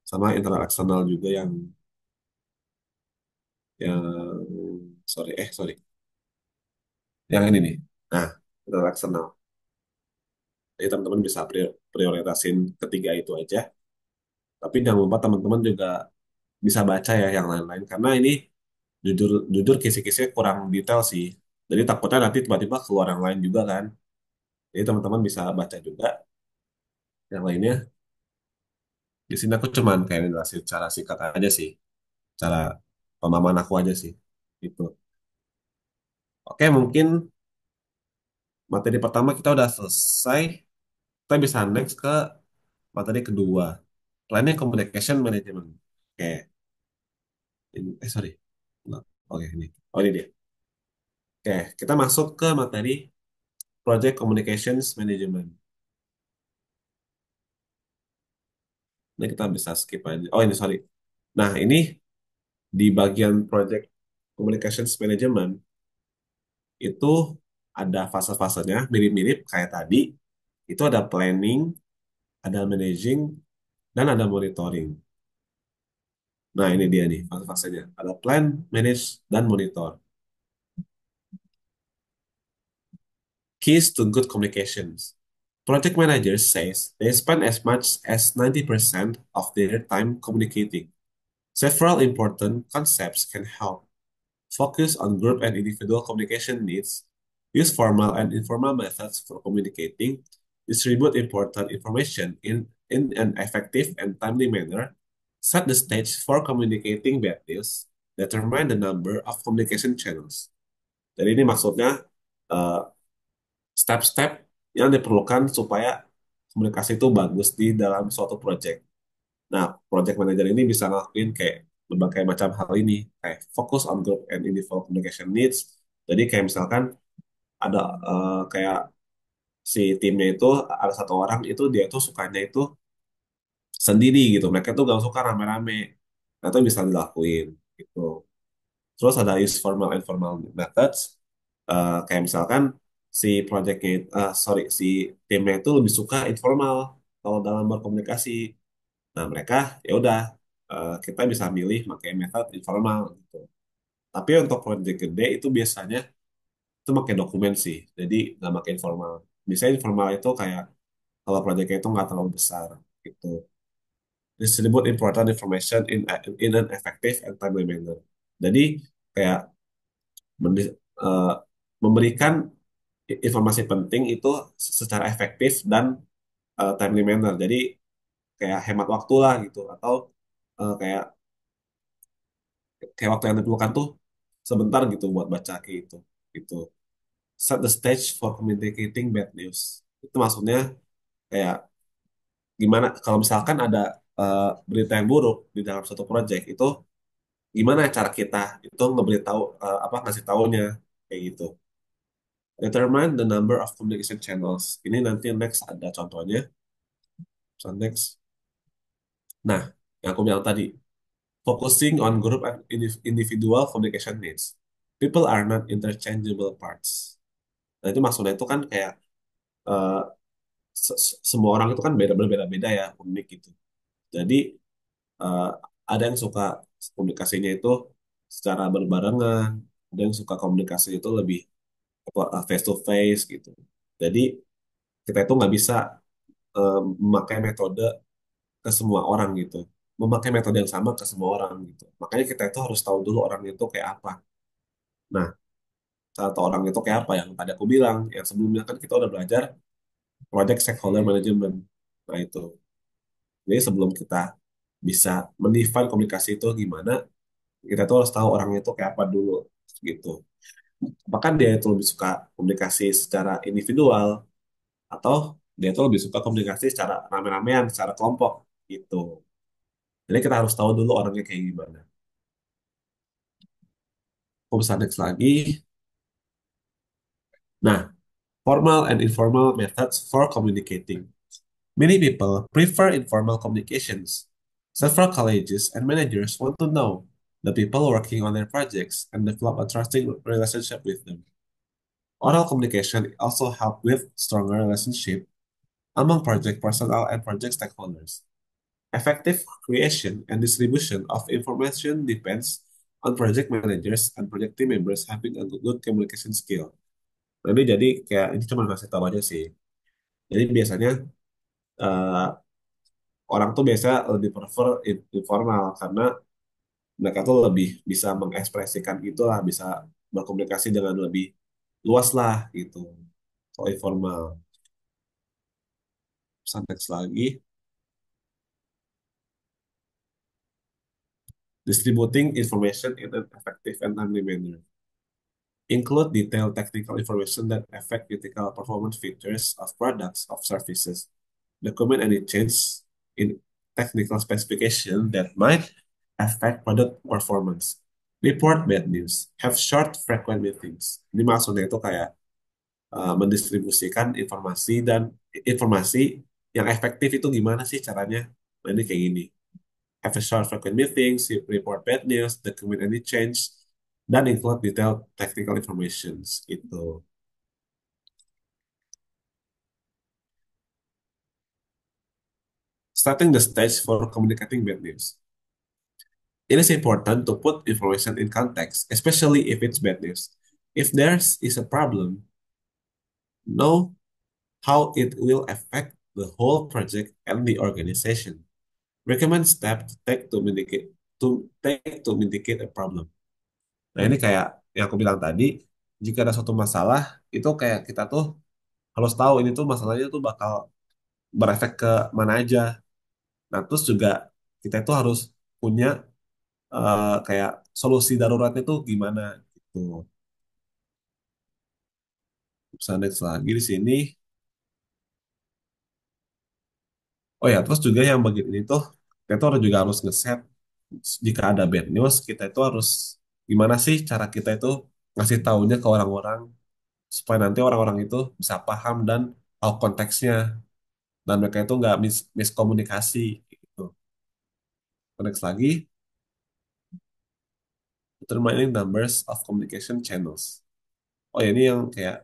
sama internal eksternal juga yang sorry, yang ini nih. Nah, internal eksternal. Jadi teman-teman bisa prioritasin ketiga itu aja. Tapi jangan lupa teman-teman juga bisa baca ya yang lain-lain karena ini jujur jujur kisi-kisinya kurang detail sih. Jadi takutnya nanti tiba-tiba keluar yang lain juga kan. Jadi teman-teman bisa baca juga yang lainnya. Di sini aku cuman kayak jelasin cara singkat aja sih, cara pemahaman aku aja sih. Gitu. Oke, mungkin materi pertama kita udah selesai. Kita bisa next ke materi kedua. Planning Communication Management. Oke, sorry. Nggak. Oke, ini. Oh, ini dia. Oke, kita masuk ke materi Project Communications Management. Ini kita bisa skip aja. Oh ini sorry. Nah ini di bagian Project Communications Management itu ada fase-fasenya mirip-mirip kayak tadi. Itu ada planning, ada managing, dan ada monitoring. Nah ini dia nih fase-fasenya. Ada plan, manage, dan monitor. Keys to good communications. Project managers says they spend as much as 90% of their time communicating. Several important concepts can help. Focus on group and individual communication needs. Use formal and informal methods for communicating. Distribute important information in an effective and timely manner. Set the stage for communicating bad news. Determine the number of communication channels. Jadi ini maksudnya eh, step-step yang diperlukan supaya komunikasi itu bagus di dalam suatu project. Nah, project manager ini bisa ngelakuin kayak berbagai macam hal ini, kayak fokus on group and individual communication needs. Jadi kayak misalkan ada kayak si timnya itu ada satu orang itu dia tuh sukanya itu sendiri gitu. Mereka tuh gak suka rame-rame. Nah, itu bisa dilakuin gitu. Terus ada use formal and informal methods. Kayak misalkan si projectnya, sorry, si timnya itu lebih suka informal kalau dalam berkomunikasi. Nah, mereka ya udah kita bisa milih pakai metode informal gitu. Tapi untuk project gede itu biasanya itu pakai dokumen sih. Jadi nggak pakai informal. Biasanya informal itu kayak kalau projectnya itu nggak terlalu besar gitu. Distribute important information in an effective and timely manner. Jadi kayak eh, memberikan informasi penting itu secara efektif dan timely manner. Jadi kayak hemat waktu lah gitu atau kayak kayak waktu yang diperlukan tuh sebentar gitu buat baca kayak gitu gitu. Set the stage for communicating bad news. Itu maksudnya kayak gimana kalau misalkan ada berita yang buruk di dalam suatu project itu gimana cara kita itu ngeberitahu apa ngasih taunya kayak gitu. Determine the number of communication channels. Ini nanti next ada contohnya. So next. Nah, yang aku bilang tadi, focusing on group and individual communication needs. People are not interchangeable parts. Nah, itu maksudnya itu kan kayak eh, semua orang itu kan berbeda-beda ya, unik gitu. Jadi eh, ada yang suka komunikasinya itu secara berbarengan, ada yang suka komunikasi itu lebih face to face gitu. Jadi kita itu nggak bisa memakai metode ke semua orang gitu, memakai metode yang sama ke semua orang gitu. Makanya kita itu harus tahu dulu orang itu kayak apa. Nah, cara tahu orang itu kayak apa yang tadi aku bilang, yang sebelumnya kan kita udah belajar project stakeholder management. Nah itu. Jadi sebelum kita bisa mendefine komunikasi itu gimana, kita tuh harus tahu orangnya itu kayak apa dulu gitu. Apakah dia itu lebih suka komunikasi secara individual atau dia itu lebih suka komunikasi secara rame-ramean, secara kelompok gitu. Jadi kita harus tahu dulu orangnya kayak gimana. Aku bisa next lagi. Nah, formal and informal methods for communicating. Many people prefer informal communications. Several colleges and managers want to know the people working on their projects and develop a trusting relationship with them. Oral communication also help with stronger relationship among project personnel and project stakeholders. Effective creation and distribution of information depends on project managers and project team members having a good communication skill. Nah, ini jadi kayak ini cuma kasih tahu aja sih. Jadi biasanya eh, orang tuh biasa lebih prefer informal karena mereka tuh lebih bisa mengekspresikan itulah, bisa berkomunikasi dengan lebih luas lah gitu. Kalau informal, next lagi, distributing information in an effective and timely manner. Include detailed technical information that affect critical performance features of products of services. Document any change in technical specification that might affect product performance. Report bad news. Have short frequent meetings. Ini maksudnya itu kayak mendistribusikan informasi dan informasi yang efektif itu gimana sih caranya? Nah, ini kayak gini. Have a short frequent meetings, report bad news, document any change, dan include detailed technical informations. Itu. Starting the stage for communicating bad news. It is important to put information in context, especially if it's bad news. If there is a problem, know how it will affect the whole project and the organization. Recommend steps to mitigate a problem. Nah, ini kayak yang aku bilang tadi, jika ada suatu masalah, itu kayak kita tuh harus tahu ini tuh masalahnya tuh bakal berefek ke mana aja. Nah, terus juga kita itu harus punya kayak solusi daruratnya tuh gimana gitu. Misalnya lagi di sini. Oh ya, terus juga yang bagian ini tuh kita tuh juga harus ngeset jika ada bad news, kita itu harus gimana sih cara kita itu ngasih taunya ke orang-orang supaya nanti orang-orang itu bisa paham dan tahu konteksnya dan mereka itu nggak miskomunikasi gitu. Next lagi, determining numbers of communication channels. Oh ya, ini yang kayak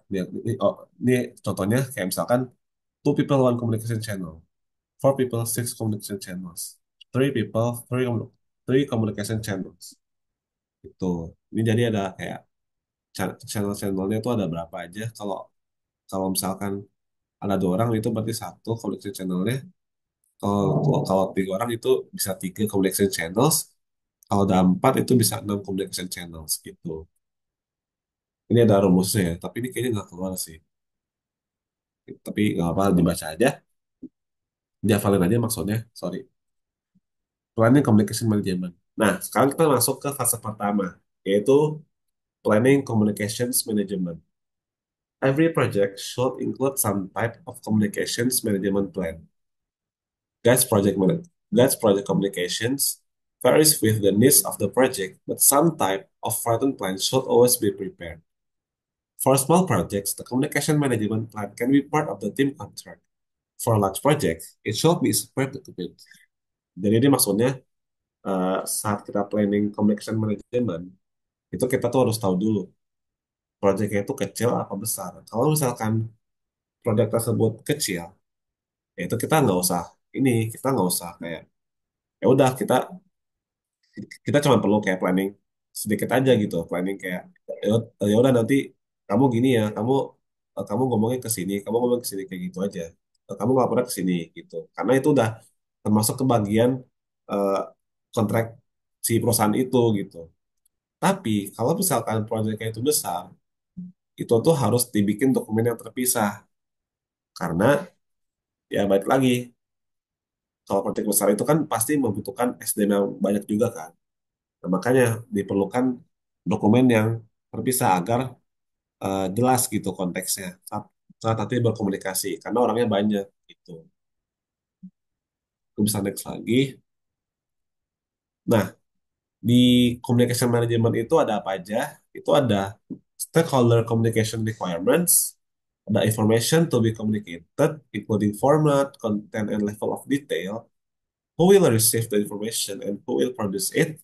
ini contohnya kayak misalkan two people one communication channel, four people six communication channels, three people three communication channels. Itu. Ini jadi ada kayak channel-channelnya itu ada berapa aja. Kalau kalau misalkan ada dua orang itu berarti satu communication channelnya. Kalau tiga orang itu bisa tiga communication channels. Kalau ada empat itu bisa enam communication channels gitu. Ini ada rumusnya ya, tapi ini kayaknya nggak keluar sih. Tapi nggak apa, dibaca aja, dihafalin aja maksudnya. Sorry. Planning Communication Management. Nah, sekarang kita masuk ke fase pertama, yaitu Planning Communications Management. Every project should include some type of communications management plan. Guides project communications varies with the needs of the project, but some type of written plan should always be prepared. For small projects, the communication management plan can be part of the team contract. For large projects, it should be a separate document. Jadi ini maksudnya saat kita planning communication management, itu kita tuh harus tahu dulu proyeknya itu kecil apa besar. Kalau misalkan proyek tersebut kecil, ya itu kita nggak usah kita nggak usah kayak ya udah kita cuma perlu kayak planning sedikit aja gitu, planning kayak ya udah nanti kamu gini ya, kamu ngomongin ke sini, kamu ngomong ke sini kayak gitu aja. Kamu nggak pernah ke sini gitu, karena itu udah termasuk ke bagian eh, kontrak si perusahaan itu gitu. Tapi kalau misalkan proyeknya itu besar, itu tuh harus dibikin dokumen yang terpisah karena ya balik lagi, kalau proyek besar itu kan pasti membutuhkan SDM yang banyak juga kan. Nah, makanya diperlukan dokumen yang terpisah agar jelas gitu konteksnya saat nanti berkomunikasi karena orangnya banyak gitu. Aku bisa next lagi. Nah, di communication management itu ada apa aja? Itu ada stakeholder communication requirements, ada information to be communicated, including format, content, and level of detail, who will receive the information and who will produce it,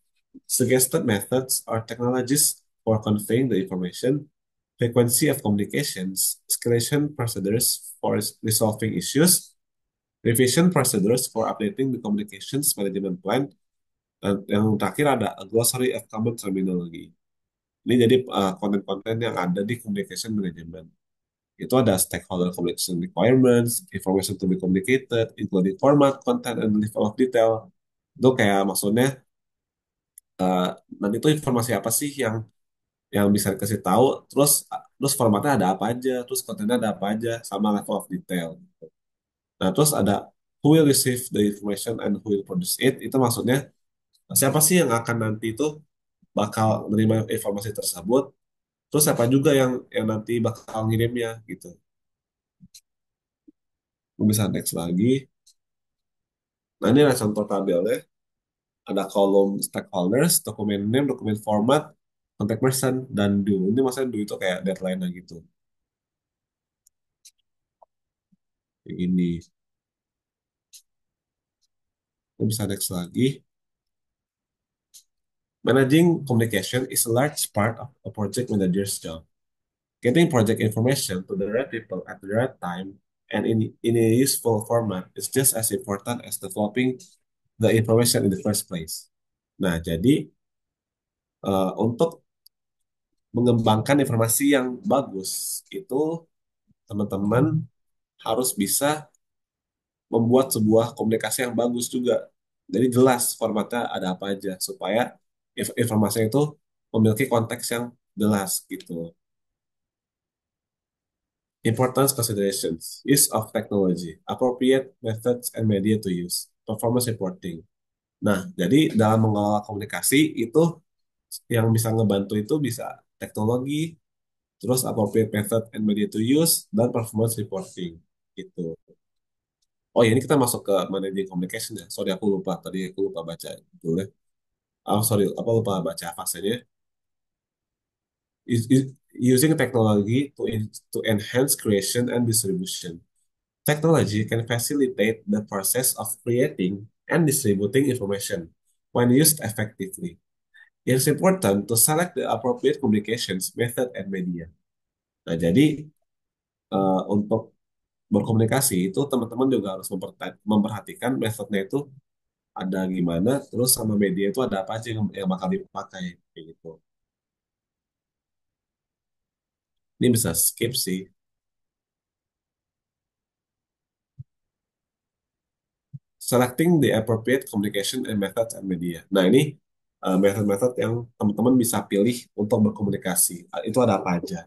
suggested methods or technologies for conveying the information, frequency of communications, escalation procedures for resolving issues, revision procedures for updating the communications management plan, dan yang terakhir ada a glossary of common terminology. Ini jadi konten-konten yang ada di communication management. Itu ada stakeholder communication requirements, information to be communicated, including format, content, and level of detail. Itu kayak maksudnya eh, nanti itu informasi apa sih yang bisa dikasih tahu, terus terus formatnya ada apa aja, terus kontennya ada apa aja, sama level of detail. Nah, terus ada who will receive the information and who will produce it. Itu maksudnya siapa sih yang akan nanti itu bakal menerima informasi tersebut, terus siapa juga yang nanti bakal ngirimnya gitu. Bisa next lagi. Nah, ini adalah contoh tabelnya. ada kolom stakeholders, dokumen name, dokumen format, contact person, dan due. Ini maksudnya due itu kayak deadline-nya gitu. Kayak gini. Ini bisa next lagi. Managing communication is a large part of a project manager's job. Getting project information to the right people at the right time and in a useful format is just as important as developing the information in the first place. Nah, jadi untuk mengembangkan informasi yang bagus itu teman-teman harus bisa membuat sebuah komunikasi yang bagus juga. Jadi jelas formatnya ada apa aja supaya informasi itu memiliki konteks yang jelas gitu. Importance considerations, use of technology, appropriate methods and media to use, performance reporting. Nah, jadi dalam mengelola komunikasi itu yang bisa ngebantu itu bisa teknologi, terus appropriate method and media to use, dan performance reporting gitu. Oh ya, ini kita masuk ke managing communication ya. Sorry, aku lupa. Tadi aku lupa baca dulu ya. Oh, sorry, apa lupa baca fasenya. Using technology to enhance creation and distribution. Technology can facilitate the process of creating and distributing information when used effectively. It's important to select the appropriate communications method and media. Nah, jadi untuk berkomunikasi itu teman-teman juga harus memperhatikan metodenya itu ada gimana, terus sama media itu ada apa aja yang bakal dipakai kayak gitu. Ini bisa skip sih. Selecting the appropriate communication and methods and media. Nah, ini metode-metode yang teman-teman bisa pilih untuk berkomunikasi. Itu ada apa aja?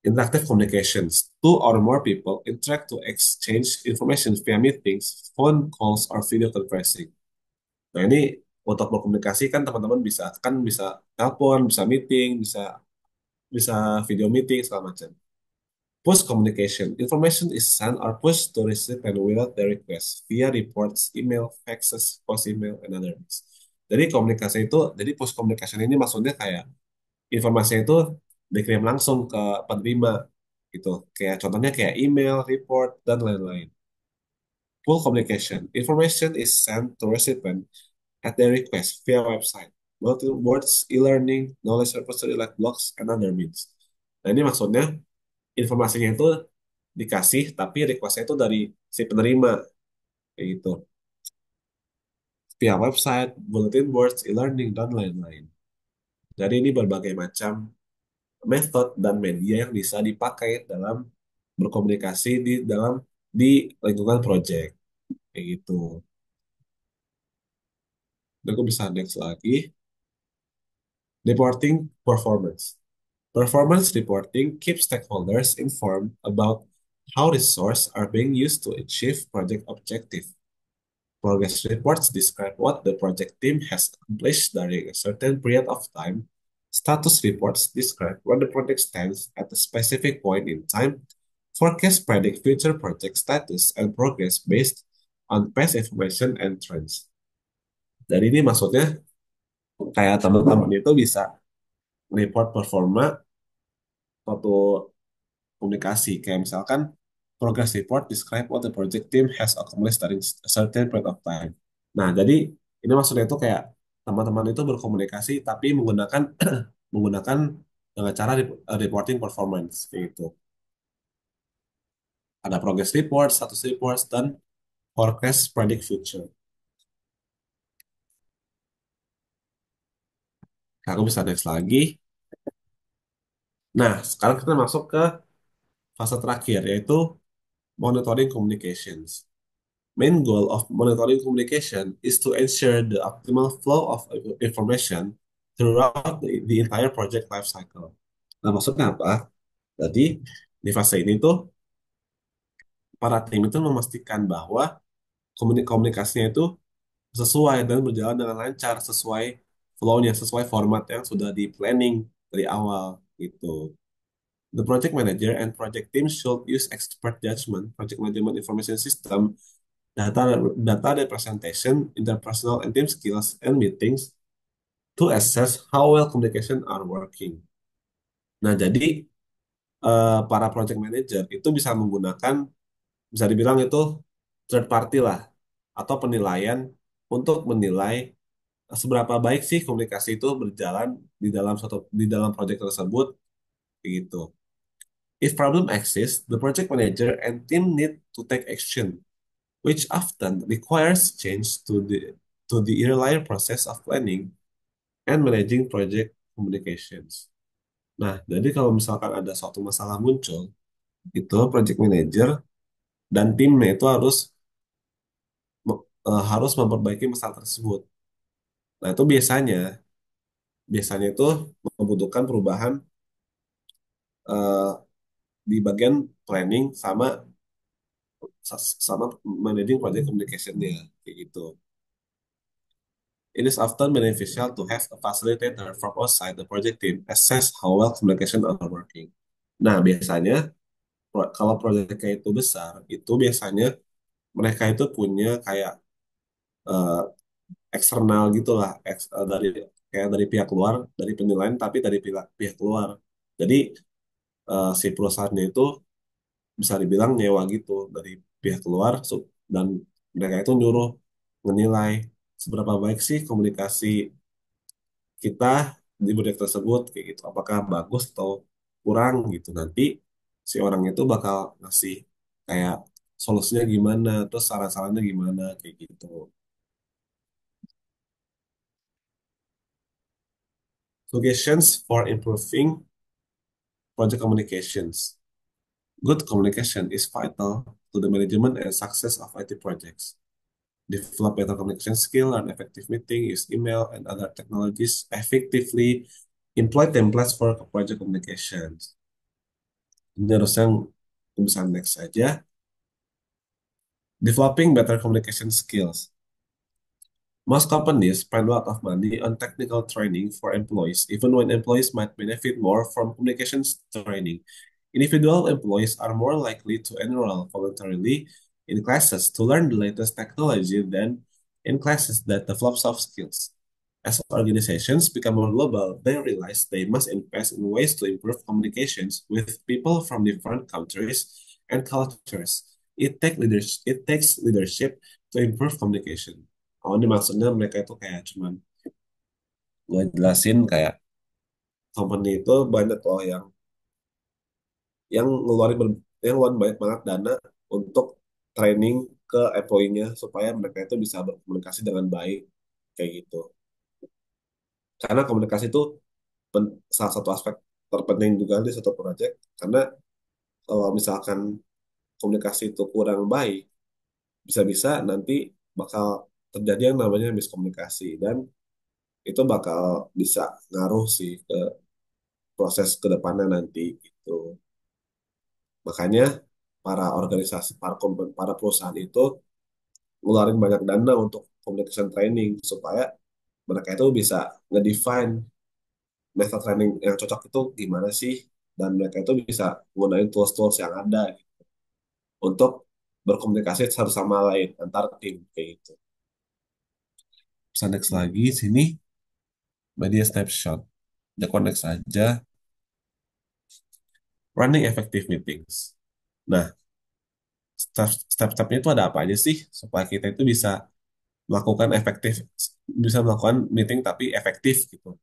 Interactive communications. Two or more people interact to exchange information via meetings, phone calls, or video conferencing. Nah, ini untuk berkomunikasi kan teman-teman bisa telepon, bisa meeting, bisa bisa video meeting segala macam. Push communication. Information is sent or pushed to recipient without their request via reports, email, faxes, post email, and other means. Jadi komunikasi itu, jadi push communication ini maksudnya kayak informasi itu dikirim langsung ke penerima gitu. Kayak contohnya kayak email, report, dan lain-lain. Pull communication. Information is sent to recipient at their request via website, bulletin boards, e-learning, knowledge repository like blogs, and other means. Nah, ini maksudnya informasinya itu dikasih tapi requestnya itu dari si penerima kayak gitu via website, bulletin boards, e-learning dan lain-lain. Jadi ini berbagai macam metode dan media yang bisa dipakai dalam berkomunikasi di lingkungan project kayak gitu. Dan aku bisa next lagi. Reporting performance. Performance reporting keeps stakeholders informed about how resources are being used to achieve project objective. Progress reports describe what the project team has accomplished during a certain period of time. Status reports describe where the project stands at a specific point in time. Forecast predict future project status and progress based on past information and trends. Dari ini maksudnya kayak teman-teman itu bisa report performa suatu komunikasi. Kayak misalkan progress report describe what the project team has accomplished during a certain period of time. Nah, jadi ini maksudnya itu kayak teman-teman itu berkomunikasi tapi menggunakan menggunakan dengan cara reporting performance kayak gitu. Ada progress report, status report, dan forecast predict future. Nah, aku bisa next lagi. Nah, sekarang kita masuk ke fase terakhir yaitu monitoring communications. Main goal of monitoring communication is to ensure the optimal flow of information throughout the entire project life cycle. Nah, maksudnya apa? Jadi, di fase ini tuh, para tim itu memastikan bahwa komunikasinya itu sesuai dan berjalan dengan lancar, sesuai flow-nya, sesuai format yang sudah di planning dari awal, gitu. The project manager and project team should use expert judgment, project management information system, data representation, interpersonal and team skills, and meetings to assess how well communication are working. Nah, jadi para project manager itu bisa menggunakan, bisa dibilang itu third party lah, atau penilaian untuk menilai seberapa baik sih komunikasi itu berjalan di dalam project tersebut gitu. If problem exists, the project manager and team need to take action, which often requires change to the earlier process of planning and managing project communications. Nah, jadi kalau misalkan ada suatu masalah muncul, itu project manager dan timnya itu harus memperbaiki masalah tersebut. Nah, itu biasanya itu membutuhkan perubahan eh, di bagian planning sama managing project communication-nya kayak gitu. It is often beneficial to have a facilitator from outside the project team assess how well communication are working. Nah, biasanya kalau proyeknya itu besar, itu biasanya mereka itu punya kayak eh, eksternal gitulah, dari pihak luar, dari penilaian tapi dari pihak pihak luar. Jadi si perusahaannya itu bisa dibilang nyewa gitu dari pihak luar dan mereka itu nyuruh menilai seberapa baik sih komunikasi kita di proyek tersebut kayak gitu. Apakah bagus atau kurang gitu. Nanti si orang itu bakal ngasih kayak solusinya gimana, terus saran-sarannya gimana kayak gitu. Suggestions for improving project communications. Good communication is vital to the management and success of IT projects. Develop better communication skill and effective meeting, use email and other technologies effectively, employ templates for project communications. Ini harusnya bisa next saja. Developing better communication skills. Most companies spend a lot of money on technical training for employees, even when employees might benefit more from communications training. Individual employees are more likely to enroll voluntarily in classes to learn the latest technology than in classes that develop soft skills. As organizations become more global, they realize they must invest in ways to improve communications with people from different countries and cultures. It takes leadership to improve communication. Oh, ini maksudnya mereka itu kayak cuman ngejelasin kayak company itu banyak loh yang ngeluarin yang ngeluarin banyak banget dana untuk training ke employee-nya supaya mereka itu bisa berkomunikasi dengan baik kayak gitu. Karena komunikasi itu salah satu aspek terpenting juga di satu proyek. Karena kalau misalkan komunikasi itu kurang baik, bisa-bisa nanti bakal terjadi yang namanya miskomunikasi dan itu bakal bisa ngaruh sih ke proses ke depannya nanti gitu. Makanya para perusahaan itu ngeluarin banyak dana untuk communication training supaya mereka itu bisa ngedefine method training yang cocok itu gimana sih dan mereka itu bisa menggunakan tools-tools yang ada gitu, untuk berkomunikasi satu sama lain antar tim kayak gitu. Bisa next lagi sini media snapshot. Jago next aja running effective meetings. Nah, step-stepnya itu ada apa aja sih supaya kita itu melakukan efektif bisa melakukan meeting tapi efektif gitu.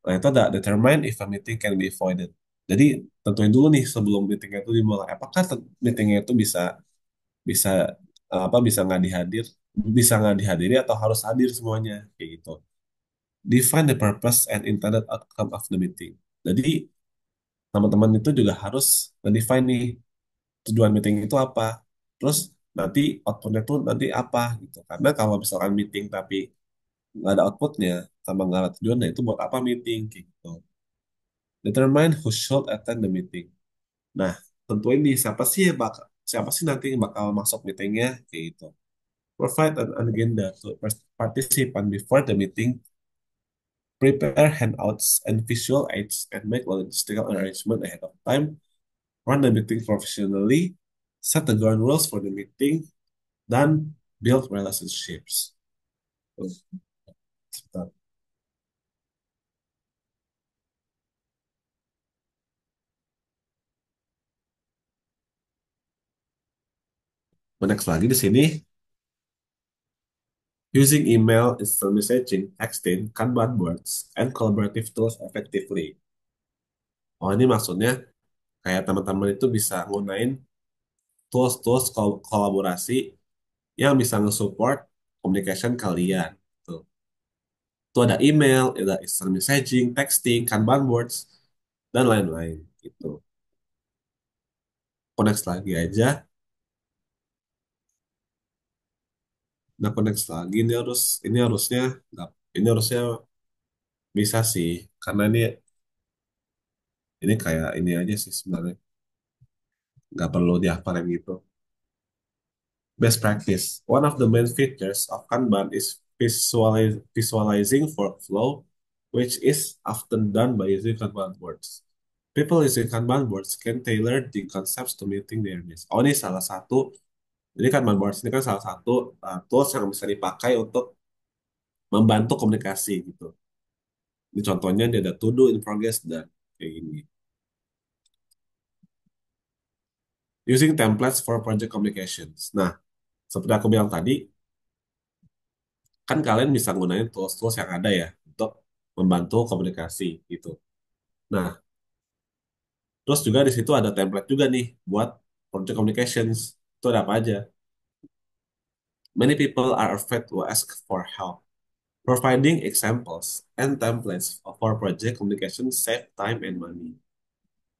Nah, itu ada determine if a meeting can be avoided. Jadi tentuin dulu nih sebelum meetingnya itu dimulai. Apakah meetingnya itu bisa bisa bisa nggak dihadiri atau harus hadir semuanya kayak gitu. Define the purpose and intended outcome of the meeting. Jadi teman-teman itu juga harus define nih tujuan meeting itu apa. Terus nanti outputnya tuh nanti apa gitu. Karena kalau misalkan meeting tapi nggak ada outputnya sama nggak ada tujuannya itu buat apa meeting gitu. Determine who should attend the meeting. Nah, tentuin nih siapa sih nanti yang bakal masuk meetingnya kayak gitu. Provide an agenda to participant before the meeting. Prepare handouts and visual aids and make logistical arrangement ahead of time. Run the meeting professionally. Set the ground rules for the meeting. dan build relationships. Terus, sebentar. Next lagi di sini, using email, instant messaging, texting, Kanban boards, and collaborative tools effectively. Oh, ini maksudnya kayak teman-teman itu bisa gunain tools-tools kolaborasi yang bisa nge-support communication kalian. Tuh. Itu ada email, ada instant messaging, texting, Kanban boards, dan lain-lain. Gitu. Connect lagi aja. Nah, connect lagi ini harusnya nggak ini harusnya bisa sih karena ini kayak ini aja sih sebenarnya nggak perlu dihafalin gitu. Best practice. One of the main features of Kanban is visualizing workflow, which is often done by using Kanban boards. People using Kanban boards can tailor the concepts to meeting their needs. Oh, ini salah satu. Jadi Kanban boards ini kan salah satu tools yang bisa dipakai untuk membantu komunikasi gitu. Ini contohnya dia ada to do, in progress, dan kayak gini. Using templates for project communications. Nah, seperti aku bilang tadi, kan kalian bisa gunain tools-tools yang ada ya untuk membantu komunikasi gitu. Nah, terus juga di situ ada template juga nih buat project communications. Itu ada apa aja? Many people are afraid to ask for help. Providing examples and templates for project communication save time and money.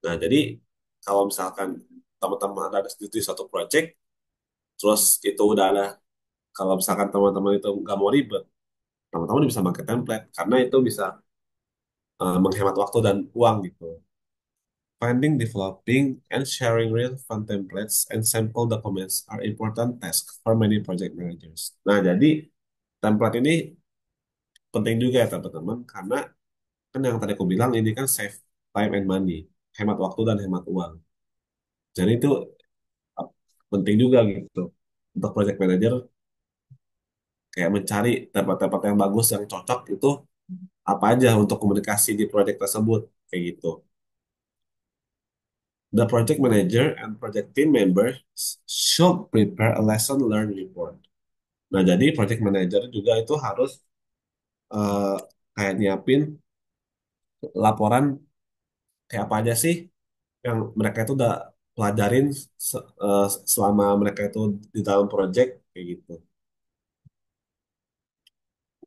Nah, jadi kalau misalkan teman-teman ada di satu project, terus itu udah ada, kalau misalkan teman-teman itu nggak mau ribet, teman-teman bisa pakai template karena itu bisa menghemat waktu dan uang gitu. Finding, developing, and sharing relevant templates and sample documents are important tasks for many project managers. Nah, jadi template ini penting juga ya teman-teman, karena kan yang tadi aku bilang ini kan save time and money, hemat waktu dan hemat uang. Jadi itu uh, penting juga gitu untuk project manager kayak mencari tempat-tempat yang bagus yang cocok itu apa aja untuk komunikasi di project tersebut kayak gitu. The project manager and project team members should prepare a lesson learned report. Nah, jadi project manager juga itu harus eh, kayak nyiapin laporan kayak apa aja sih yang mereka itu udah pelajarin selama mereka itu di dalam project kayak gitu.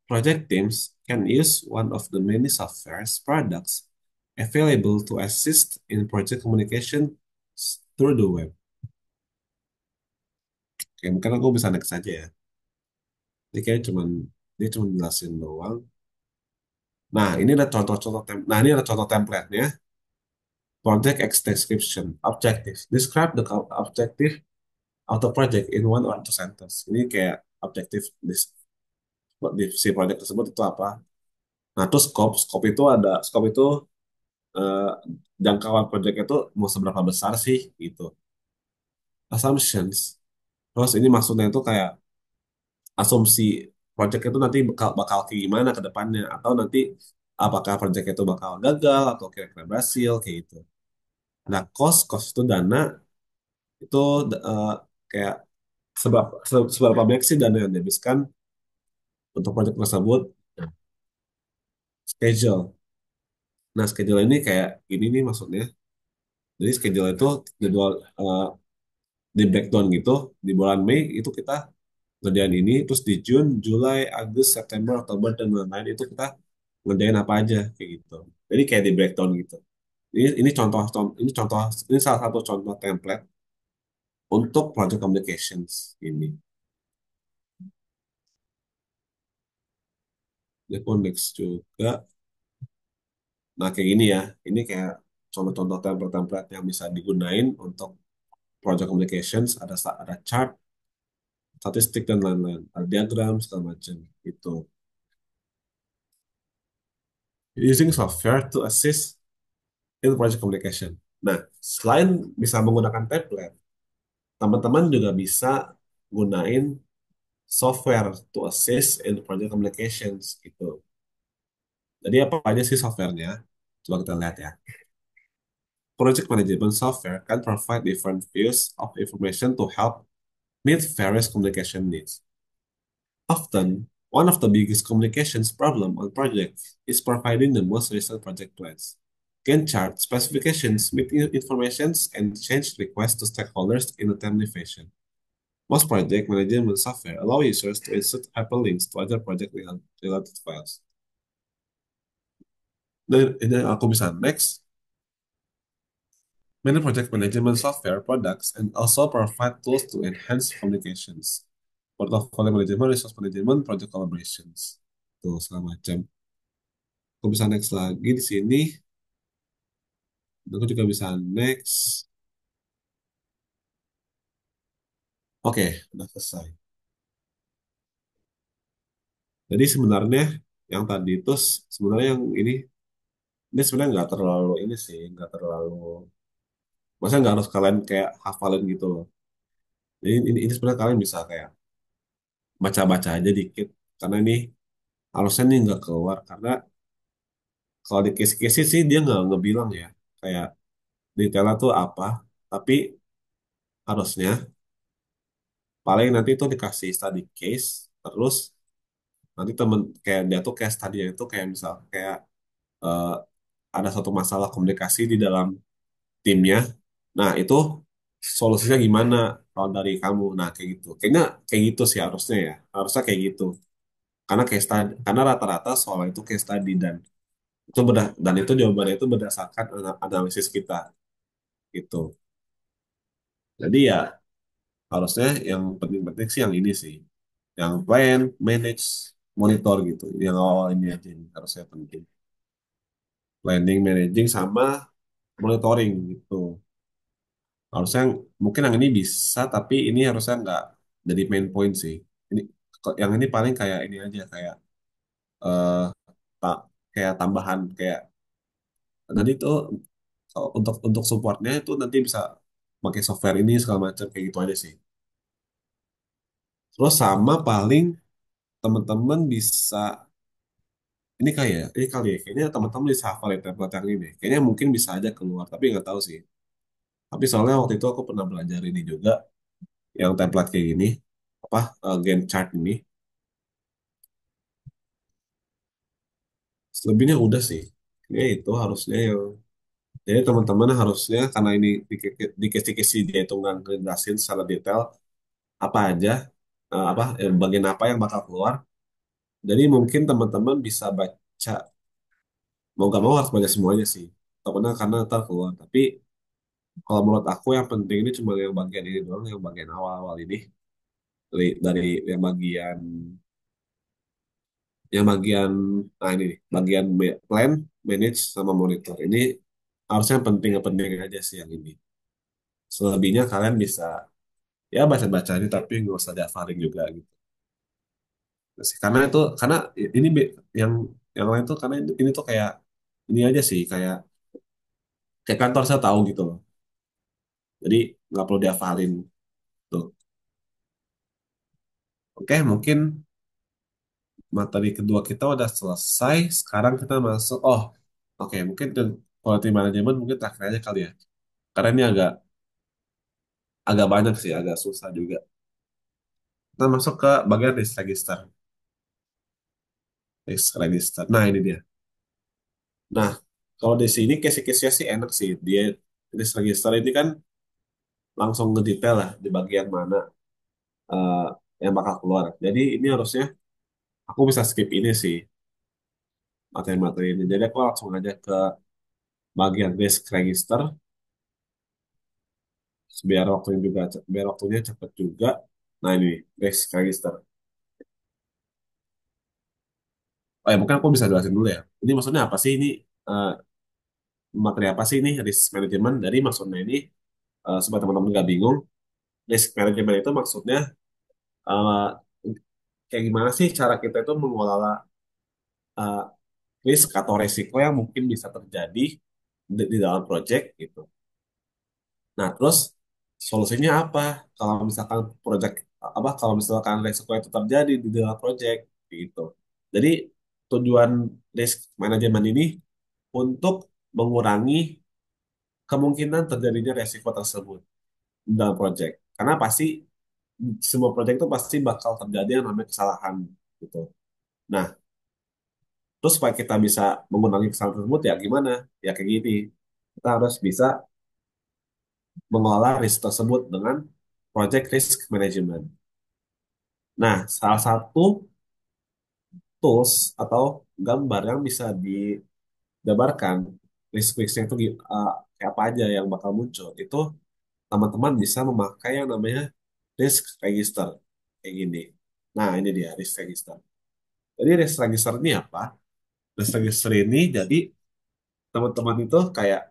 Project teams can use one of the many softwares products available to assist in project communication through the web. Oke, mungkin aku bisa next saja ya. Ini kayak cuman dia cuma jelasin doang. Nah, ini ada contoh-contoh nah, ini ada contoh template-nya. Project X description, objective. Describe the objective of the project in one or two sentence. Ini kayak objektif di si project tersebut itu apa. Nah, terus scope itu scope itu eh, jangkauan project itu mau seberapa besar sih gitu. Assumptions. Terus ini maksudnya itu kayak asumsi project itu nanti bakal kayak gimana ke depannya atau nanti apakah project itu bakal gagal atau kira-kira berhasil kayak gitu. Nah, cost itu dana itu eh, kayak seberapa banyak sih dana yang dihabiskan untuk project tersebut. Nah, schedule. Nah, schedule ini kayak gini nih maksudnya. Jadi schedule itu jadwal di breakdown gitu. Di bulan Mei itu kita ngerjain ini, terus di Juni, Juli, Agustus, September, Oktober, dan lain-lain itu kita ngerjain apa aja kayak gitu. Jadi kayak di breakdown gitu. Ini contoh, ini contoh, ini salah satu contoh template untuk project communications ini. Jadi pun next juga. Nah kayak gini ya, ini kayak contoh-contoh template-template yang bisa digunain untuk project communications. Ada chart, statistik dan lain-lain. Ada diagram segala macam itu. Using software to assist in project communication. Nah, selain bisa menggunakan template, teman-teman juga bisa gunain software to assist in project communications gitu. Jadi apa aja sih softwarenya? Coba kita lihat ya. Project management software can provide different views of information to help meet various communication needs. Often, one of the biggest communications problem on projects is providing the most recent project plans. Gantt chart specifications, meeting informations, and change requests to stakeholders in a timely fashion. Most project management software allow users to insert hyperlinks to other related files. Dan ini aku bisa next. Many project management software products and also provide tools to enhance communications. Portfolio management, resource management, project collaborations. Tuh, segala macam. Aku bisa next lagi di sini. Aku juga bisa next. Oke, udah selesai. Jadi sebenarnya yang tadi itu sebenarnya yang ini sebenarnya nggak terlalu ini sih, nggak terlalu. Maksudnya nggak harus kalian kayak hafalin gitu loh. Jadi ini sebenarnya kalian bisa kayak baca-baca aja dikit. Karena ini harusnya nih nggak keluar. Karena kalau di case-case sih dia nggak ngebilang ya. Kayak detailnya tuh apa. Tapi harusnya paling nanti itu dikasih study case. Terus nanti temen kayak dia tuh kayak studinya itu kayak misal kayak eh, ada satu masalah komunikasi di dalam timnya. Nah, itu solusinya gimana kalau dari kamu? Nah, kayak gitu. Kayaknya kayak gitu sih harusnya ya. Harusnya kayak gitu. Karena case study, karena rata-rata soal itu case study dan itu jawabannya itu berdasarkan analisis kita gitu. Jadi ya harusnya yang penting-penting sih yang ini sih. Yang plan, manage, monitor gitu. Yang awal ini aja ini harusnya penting. Planning, managing sama monitoring gitu. Harusnya mungkin yang ini bisa, tapi ini harusnya nggak jadi main point sih. Ini yang ini paling kayak ini aja kayak eh tak kayak tambahan kayak nanti tuh kalau untuk supportnya itu nanti bisa pakai software ini segala macam kayak gitu aja sih. Terus sama paling teman-teman bisa ini kali ya kayaknya teman-teman bisa hafal ya template yang ini. Kayaknya mungkin bisa aja keluar tapi nggak tahu sih. Tapi soalnya waktu itu aku pernah belajar ini juga yang template kayak gini apa Gantt chart ini. Selebihnya udah sih. Ya itu harusnya yang jadi teman-teman harusnya karena ini di kisi-kisi dia itu nggak ngejelasin secara detail apa aja bagian apa yang bakal keluar. Jadi mungkin teman-teman bisa baca mau gak mau harus baca semuanya sih. Takutnya karena ntar keluar. Tapi kalau menurut aku yang penting ini cuma yang bagian ini doang, yang bagian awal-awal ini dari yang bagian nah ini nih, bagian plan, manage sama monitor. Ini harusnya penting-penting aja sih yang ini. Selebihnya kalian bisa ya baca-baca aja tapi nggak usah dihafalin juga gitu. Karena itu karena ini yang yang lain tuh karena ini tuh kayak ini aja sih kayak kantor saya tahu gitu loh. Jadi nggak perlu dihafalin tuh. Oke, mungkin materi kedua kita udah selesai. Sekarang kita masuk. Oh, oke, mungkin ke quality management mungkin terakhir aja kali ya. Karena ini agak agak banyak sih, agak susah juga. Kita masuk ke bagian risk register. Risk register. Nah, ini dia. Nah, kalau di sini case-case-nya sih enak sih. Dia risk register ini kan langsung ngedetail lah di bagian mana eh, yang bakal keluar. Jadi ini harusnya aku bisa skip ini sih materi-materi ini. Jadi aku langsung aja ke bagian risk register biar waktunya cepet juga. Nah ini risk register. Oh ya mungkin aku bisa jelasin dulu ya. Ini maksudnya apa sih ini eh, materi apa sih ini risk management? Jadi maksudnya ini supaya teman-teman nggak bingung, risk management itu maksudnya eh, kayak gimana sih cara kita itu mengelola eh, risk atau resiko yang mungkin bisa terjadi di dalam project gitu. Nah, terus Solusinya apa? Kalau misalkan project apa kalau misalkan resiko itu terjadi di dalam project gitu. Jadi tujuan risk management ini untuk mengurangi kemungkinan terjadinya resiko tersebut dalam project. Karena pasti semua project itu pasti bakal terjadi yang namanya kesalahan gitu. Nah, terus supaya kita bisa mengurangi kesalahan tersebut ya gimana? Ya kayak gini. Kita harus bisa mengelola risk tersebut dengan project risk management. Nah, salah satu tools atau gambar yang bisa digambarkan risk-risknya itu kayak apa aja yang bakal muncul. Itu teman-teman bisa memakai yang namanya risk register. Kayak gini. Nah, ini dia risk register. Jadi risk register ini apa? Risk register ini jadi teman-teman itu kayak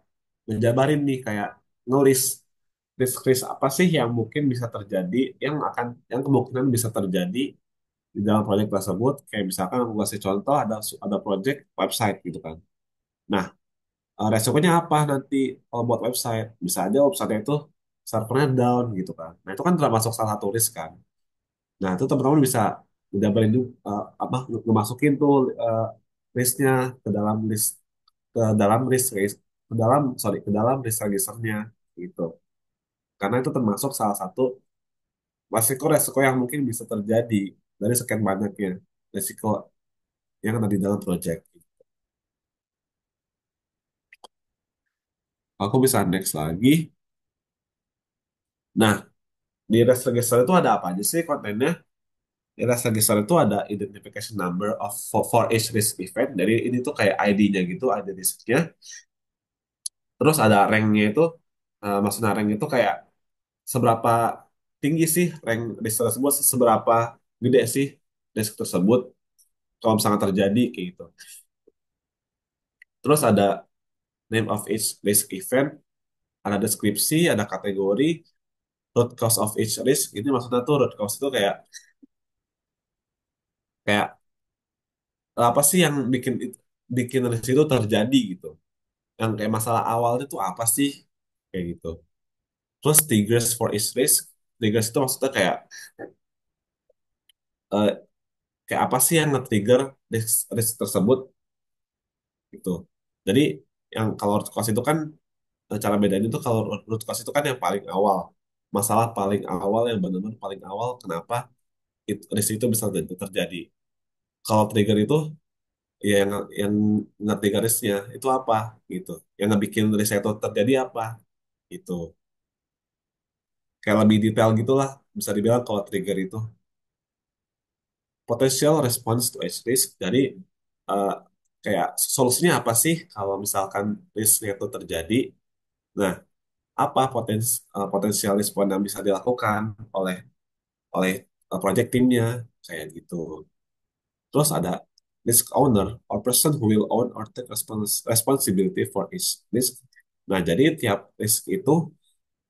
ngejabarin nih, kayak ngelis risk-risk apa sih yang mungkin bisa terjadi, yang kemungkinan bisa terjadi di dalam proyek tersebut. Kayak misalkan aku kasih contoh ada proyek website gitu kan. Nah, resikonya apa nanti kalau buat website? Bisa aja website itu servernya down gitu kan. Nah, itu kan termasuk salah satu risk kan. Nah, itu teman-teman bisa ngejabarin juga apa ngemasukin tuh risknya ke dalam list ke dalam sorry ke dalam risk registernya gitu. Karena itu termasuk salah satu resiko-resiko yang mungkin bisa terjadi dari sekian banyaknya resiko yang ada di dalam project. Aku bisa next lagi. Nah, di risk register itu ada apa aja sih kontennya? Di risk register itu ada identification number for each risk event. Jadi ini tuh kayak ID-nya gitu, ID risknya. Terus ada rank-nya itu, maksudnya rank itu kayak seberapa tinggi sih rank risk tersebut, seberapa gede sih risk tersebut kalau misalnya terjadi kayak gitu. Terus ada name of each risk event, ada deskripsi, ada kategori, root cause of each risk. Ini maksudnya tuh root cause itu kayak kayak apa sih yang bikin risk itu terjadi gitu. Yang kayak masalah awalnya itu apa sih kayak gitu. Terus triggers for each risk, triggers itu maksudnya eh, kayak apa sih yang nge-trigger risk tersebut gitu. Jadi yang kalau root cause itu kan cara bedanya itu kalau root cause itu kan yang paling awal, masalah paling awal yang benar-benar paling awal kenapa risk itu bisa terjadi. Kalau trigger itu ya yang nge-trigger risknya itu apa gitu, yang ngebikin risk itu terjadi apa gitu. Kayak lebih detail gitulah bisa dibilang kalau trigger itu potential response to edge risk. Jadi eh, kayak solusinya apa sih kalau misalkan risknya itu terjadi. Nah, apa potensial respon yang bisa dilakukan oleh oleh project timnya kayak gitu. Terus ada risk owner or person who will own or take responsibility for each risk. Nah, jadi tiap risk itu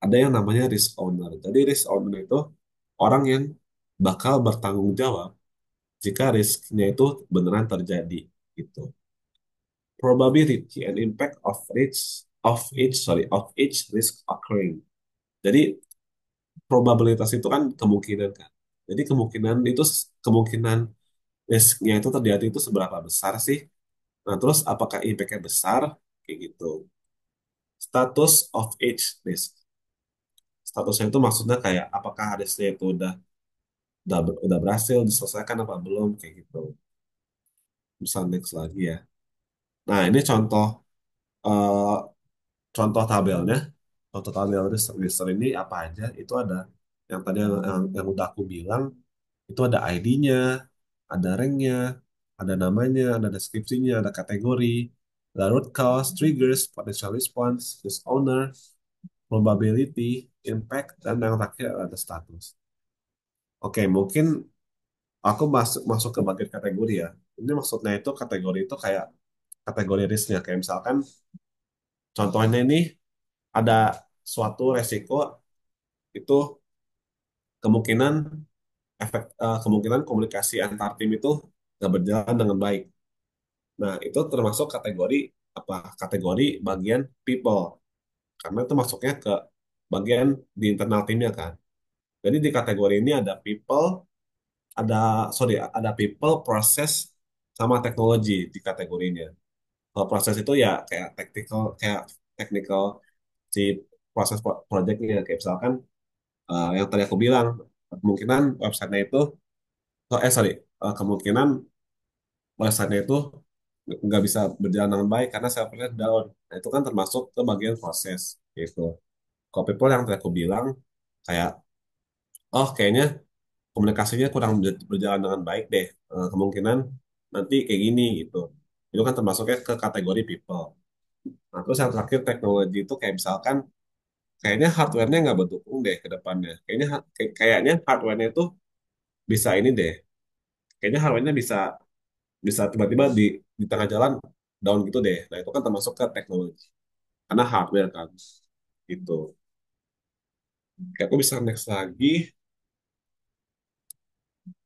ada yang namanya risk owner. Jadi risk owner itu orang yang bakal bertanggung jawab jika risknya itu beneran terjadi gitu. Probability and impact of each risk occurring. Jadi probabilitas itu kan kemungkinan kan. Jadi kemungkinan risknya itu terjadi itu seberapa besar sih? Nah, terus apakah impact-nya besar? Kayak gitu. Status of each risk. Statusnya itu maksudnya kayak apakah risknya itu udah berhasil diselesaikan apa belum kayak gitu. Bisa next lagi ya. Nah, ini eh, contoh tabelnya. Contoh tabel risk ini apa aja? Itu ada yang tadi yang udah aku bilang, itu ada ID-nya, ada rank-nya, ada namanya, ada deskripsinya, ada kategori, ada root cause, triggers, potential response, risk owner, probability, impact, dan yang terakhir ada status. Oke, mungkin aku masuk masuk ke bagian kategori ya. Ini maksudnya itu kategori itu kayak kategori risknya. Kayak misalkan contohnya ini ada suatu resiko itu kemungkinan kemungkinan komunikasi antar tim itu nggak berjalan dengan baik. Nah, itu termasuk kategori apa? Kategori bagian people. Karena itu masuknya ke bagian di internal timnya kan. Jadi di kategori ini ada people, ada sorry, ada people, process, sama teknologi di kategorinya. Kalau proses itu ya kayak technical si proses projectnya kayak misalkan yang tadi aku bilang kemungkinan websitenya itu sorry kemungkinan websitenya itu nggak bisa berjalan dengan baik karena servernya down. Nah, itu kan termasuk ke bagian proses gitu. Kalau people yang tadi aku bilang kayak oh kayaknya komunikasinya kurang berjalan dengan baik deh. Kemungkinan nanti kayak gini gitu. Itu kan termasuknya ke kategori people. Nah, terus yang terakhir teknologi itu kayak misalkan kayaknya hardware-nya nggak mendukung deh ke depannya. Kayaknya hardware-nya itu bisa ini deh. Kayaknya hardware-nya bisa bisa tiba-tiba di tengah jalan down gitu deh. Nah, itu kan termasuk ke teknologi. Karena hardware kan gitu. Kayak aku bisa next lagi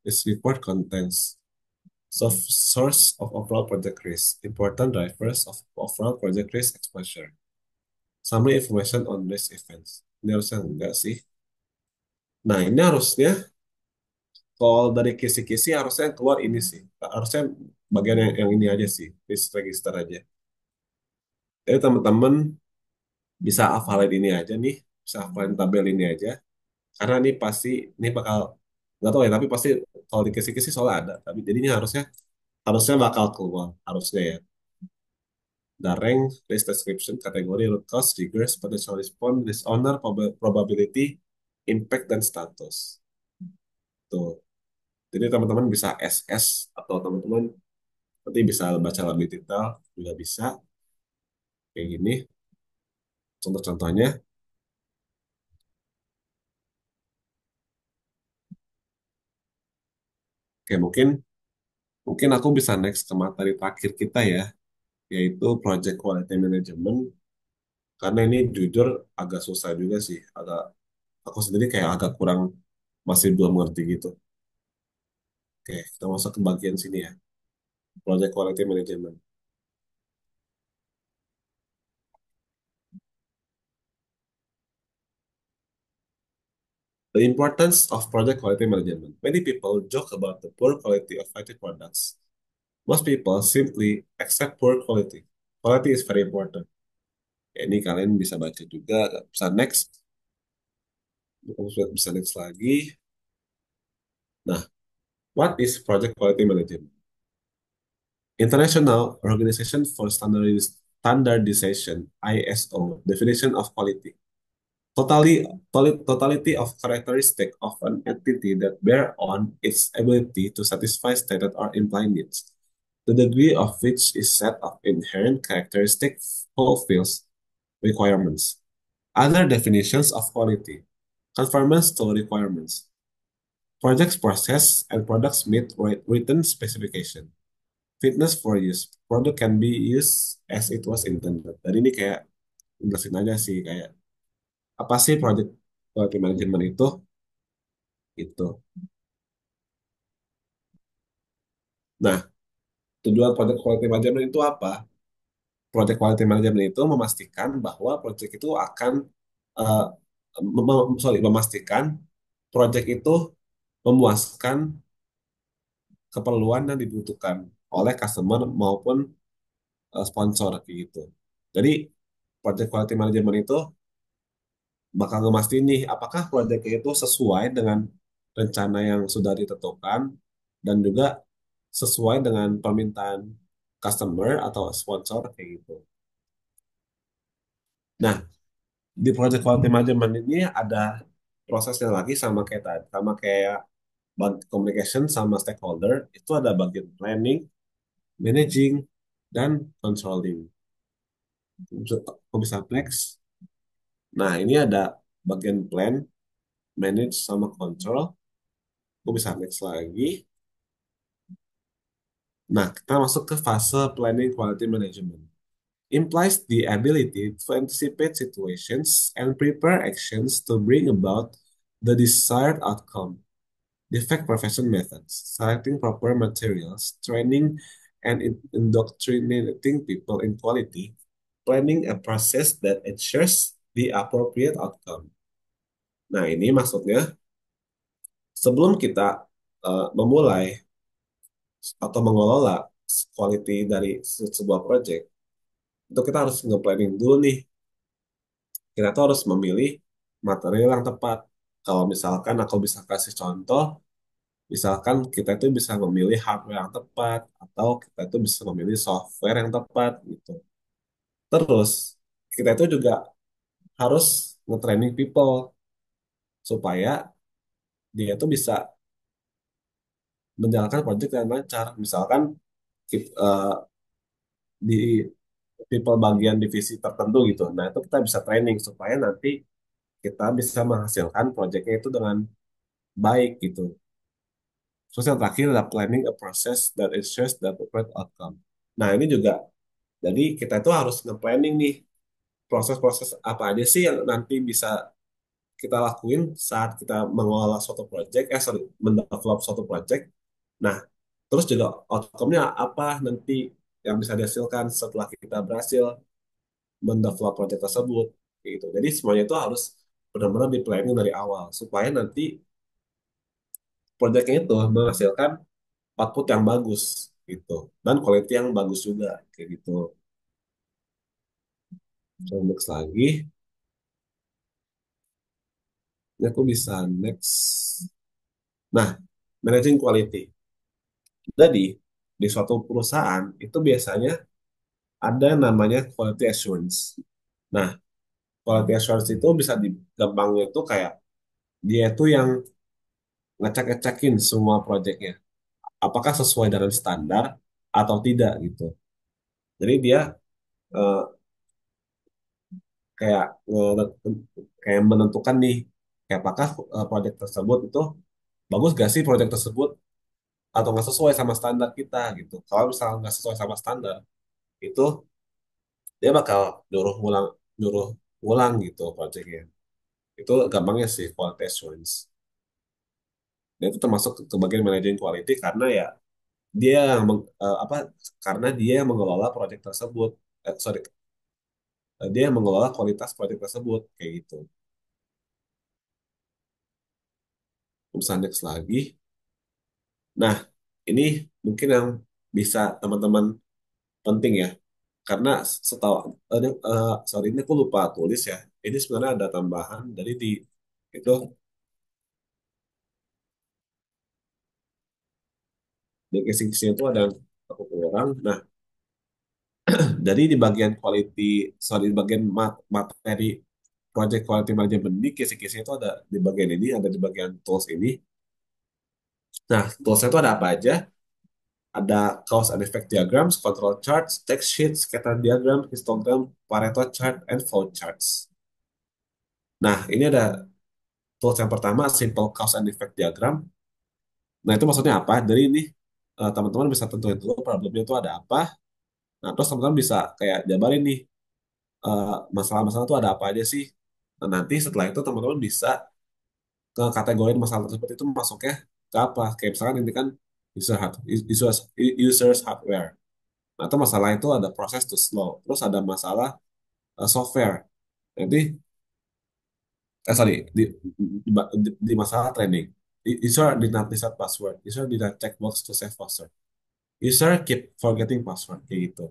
is report contents. So source of overall project risk, important drivers of overall project risk exposure. Summary information on risk events. Ini harusnya enggak sih. Nah, ini harusnya kalau dari kisi-kisi harusnya yang keluar ini sih. Harusnya bagian yang ini aja sih, risk register aja. Jadi teman-teman bisa hafalin ini aja nih, bisa hafalin tabel ini aja. Karena ini pasti, ini bakal, nggak tahu ya, tapi pasti kalau di kisi-kisi soalnya ada. Tapi jadinya harusnya harusnya bakal keluar, harusnya ya. The rank, risk description, kategori, root cause, triggers, potential response, risk owner, probability, impact, dan status. Tuh. Jadi teman-teman bisa SS atau teman-teman nanti bisa baca lebih detail juga bisa kayak gini. Contoh-contohnya, kayak mungkin mungkin aku bisa next ke materi terakhir kita ya, yaitu Project Quality Management. Karena ini jujur agak susah juga sih, agak aku sendiri kayak agak kurang masih belum ngerti gitu. Oke, kita masuk ke bagian sini ya, Project Quality Management. The importance of project quality management. Many people joke about the poor quality of IT products. Most people simply accept poor quality. Quality is very important. Ya, ini kalian bisa baca juga, bisa next, bisa next lagi. Nah, what is project quality management? International Organization for Standardization (ISO) definition of quality. Totality of characteristic of an entity that bear on its ability to satisfy stated or implied needs. The degree of which is set of inherent characteristics fulfills requirements. Other definitions of quality. Conformance to requirements. Projects process and products meet written specification. Fitness for use. Product can be used as it was intended. Jadi ini kayak jelasin aja sih kayak apa sih project quality management itu? Itu. Nah, tujuan project quality management itu apa? Project quality management itu memastikan bahwa project itu akan eh, memastikan project itu memuaskan keperluan yang dibutuhkan oleh customer maupun sponsor kayak gitu. Jadi project quality management itu bakal ngemastiin nih apakah proyeknya itu sesuai dengan rencana yang sudah ditentukan dan juga sesuai dengan permintaan customer atau sponsor kayak gitu. Nah, di project quality management ini ada prosesnya lagi sama kayak tadi, sama kayak communication sama stakeholder, itu ada bagian planning, managing, dan controlling. Aku bisa next. Nah, ini ada bagian plan, manage, sama control. Aku bisa next lagi. Nah, kita masuk ke fase planning quality management. Implies the ability to anticipate situations and prepare actions to bring about the desired outcome. Defect prevention methods, selecting proper materials, training and indoctrinating people in quality, planning a process that ensures the appropriate outcome. Nah, ini maksudnya sebelum kita memulai atau mengelola quality dari sebuah project, itu kita harus nge-planning dulu nih. Kita tuh harus memilih material yang tepat. Kalau misalkan aku bisa kasih contoh, misalkan kita itu bisa memilih hardware yang tepat, atau kita itu bisa memilih software yang tepat gitu. Terus, kita itu juga harus nge-training people supaya dia tuh bisa menjalankan project yang lancar. Misalkan di people bagian divisi tertentu gitu. Nah, itu kita bisa training supaya nanti kita bisa menghasilkan projectnya itu dengan baik gitu. Terus yang terakhir adalah planning a process that ensures the appropriate outcome. Nah, ini juga, jadi kita itu harus nge-planning nih proses-proses apa aja sih yang nanti bisa kita lakuin saat kita mengelola suatu project, sorry, mendevelop suatu project. Nah, terus juga outcome-nya apa nanti yang bisa dihasilkan setelah kita berhasil mendevelop project tersebut gitu. Jadi semuanya itu harus benar-benar di planning dari awal supaya nanti projectnya itu menghasilkan output yang bagus gitu dan quality yang bagus juga kayak gitu. So, next lagi, ini aku bisa next. Nah, managing quality. Jadi di suatu perusahaan itu biasanya ada yang namanya quality assurance. Nah, quality assurance itu bisa digampangnya itu kayak dia itu yang ngecek-ngecekin semua proyeknya apakah sesuai dengan standar atau tidak gitu. Jadi dia eh, kayak kayak menentukan nih kayak apakah proyek tersebut itu bagus gak sih proyek tersebut atau nggak sesuai sama standar kita gitu. Kalau misalnya nggak sesuai sama standar itu dia bakal nyuruh ngulang gitu proyeknya. Itu gampangnya sih quality assurance. Dan itu termasuk ke bagian managing quality karena ya dia yang apa karena dia yang mengelola proyek tersebut. Sorry, dia yang mengelola kualitas proyek tersebut kayak gitu. Bisa next lagi. Nah, ini mungkin yang bisa teman-teman penting ya. Karena setahu sorry ini aku lupa tulis ya. Ini sebenarnya ada tambahan dari di itu di casing itu ada yang aku kurang. Nah, jadi di bagian quality, sorry di bagian materi project quality management di casing itu ada di bagian ini, ada di bagian tools ini. Nah, toolsnya itu ada apa aja? Ada cause and effect diagrams, control charts, text sheets, scatter diagram, histogram, Pareto chart, and flow charts. Nah, ini ada tools yang pertama, simple cause and effect diagram. Nah, itu maksudnya apa? Dari ini teman-teman bisa tentuin dulu problemnya itu ada apa. Nah, terus teman-teman bisa kayak jabarin nih masalah-masalah itu ada apa aja sih. Nah, nanti setelah itu teman-teman bisa ke kategori masalah tersebut itu masuknya ke apa. Kayak misalkan ini kan users, users hardware. Nah, itu masalah itu ada proses to slow. Terus ada masalah software. Nanti, sorry, di masalah training. User did not reset password. User did not check box to save password. User keep forgetting password. Kayak gitu.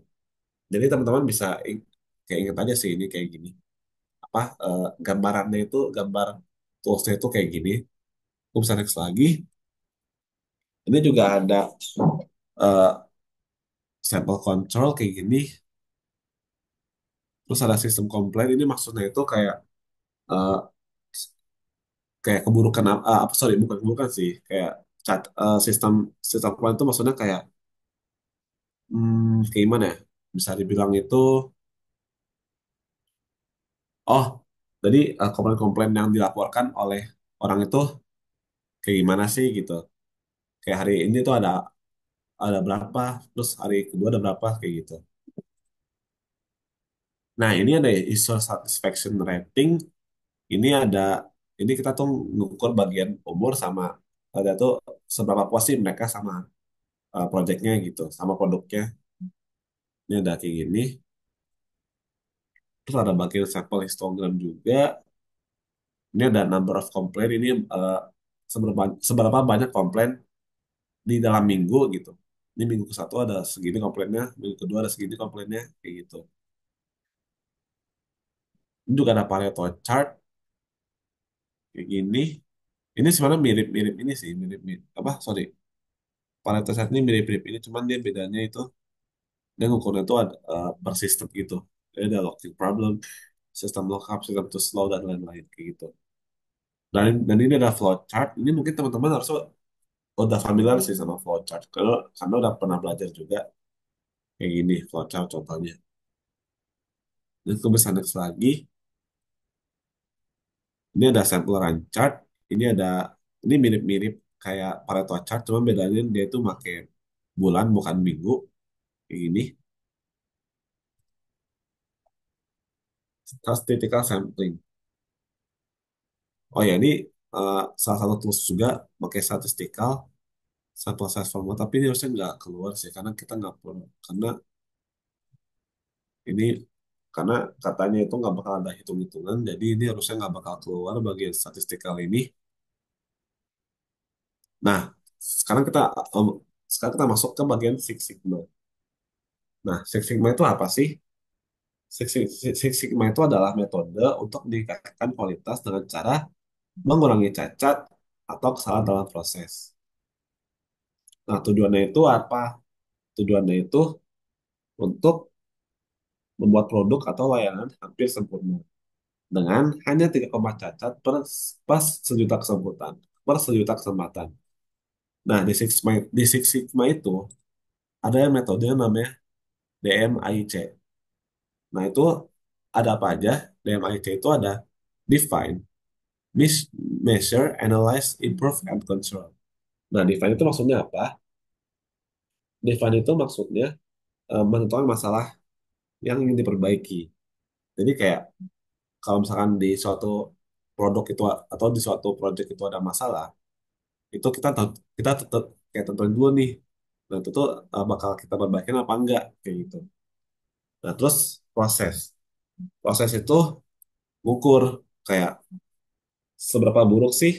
Jadi teman-teman bisa kayak ingat aja sih ini kayak gini. Apa gambarannya itu, gambar toolsnya itu kayak gini. Aku bisa next lagi. Ini juga ada eh, sample control kayak gini. Terus ada sistem komplain. Ini maksudnya itu kayak eh, kayak keburukan apa sorry bukan keburukan sih kayak sistem sistem komplain itu maksudnya kayak kayak gimana ya bisa dibilang itu oh jadi komplain-komplain yang dilaporkan oleh orang itu kayak gimana sih gitu kayak hari ini tuh ada berapa terus hari kedua ada berapa kayak gitu. Nah ini ada user satisfaction rating ini ada ini kita tuh ngukur bagian umur sama ada tuh seberapa puas sih mereka sama projectnya gitu sama produknya. Ini ada kayak gini. Terus ada bagian sampel histogram juga. Ini ada number of complaint. Ini seberapa seberapa banyak komplain di dalam minggu gitu. Ini minggu ke satu ada segini komplainnya, minggu kedua ada segini komplainnya, kayak gitu. Ini juga ada Pareto chart kayak gini. Ini sebenarnya mirip-mirip ini sih, mirip-mirip apa? Sorry, Pareto chart ini mirip-mirip ini, cuman dia bedanya itu dia ngukurnya itu ada per system gitu. Jadi ada locking problem, sistem lockup, sistem to slow dan lain-lain kayak gitu. Dan ini ada flowchart. Ini mungkin teman-teman harus udah familiar sih sama flowchart. Karena udah pernah belajar juga kayak gini flowchart contohnya. Dan itu bisa next lagi. Ini ada sampel run chart. Ini ada ini mirip-mirip kayak Pareto chart, cuma bedanya dia itu pakai bulan bukan minggu. Kayak gini. Statistical sampling. Oh ya ini salah satu tools juga pakai statistical sample size format. Tapi ini harusnya nggak keluar sih karena kita nggak perlu karena ini karena katanya itu nggak bakal ada hitung-hitungan, jadi ini harusnya nggak bakal keluar bagian statistikal ini. Nah, sekarang kita em, sekarang kita masuk ke bagian Six Sigma. Nah, Six Sigma itu apa sih? Six Sigma itu adalah metode untuk meningkatkan kualitas dengan cara mengurangi cacat atau kesalahan dalam proses. Nah, tujuannya itu apa? Tujuannya itu untuk membuat produk atau layanan hampir sempurna dengan hanya 3 cacat per sejuta kesempatan. Per sejuta kesempatan. Nah, di Six Sigma itu ada metode yang namanya DMAIC. Nah, itu ada apa aja? DMAIC itu ada define, mis- measure, analyze, improve, and control. Nah, define itu maksudnya apa? Define itu maksudnya menentukan masalah yang ingin diperbaiki. Jadi kayak kalau misalkan di suatu produk itu atau di suatu project itu ada masalah, itu kita tetap kayak tentuin dulu nih. Nah, itu tuh bakal kita perbaikin apa enggak kayak gitu. Nah, terus proses. Proses itu ngukur kayak seberapa buruk sih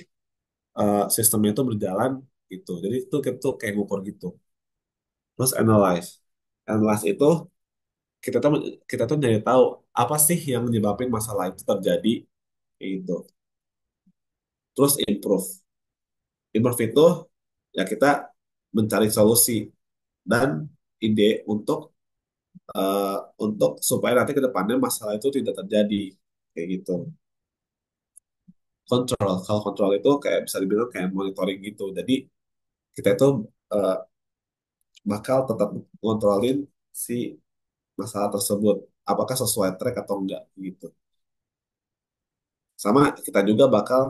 sistemnya itu berjalan gitu. Jadi itu kayak ngukur gitu. Terus analyze. Analyze itu kita tuh kita tuh jadi tahu apa sih yang menyebabkan masalah itu terjadi gitu. Terus improve. Improve itu ya kita mencari solusi dan ide eh, untuk supaya nanti ke depannya masalah itu tidak terjadi kayak gitu. Kontrol, kalau kontrol itu kayak bisa dibilang kayak monitoring gitu. Jadi kita itu eh, bakal tetap ngontrolin si masalah tersebut, apakah sesuai track atau enggak gitu. Sama kita juga bakal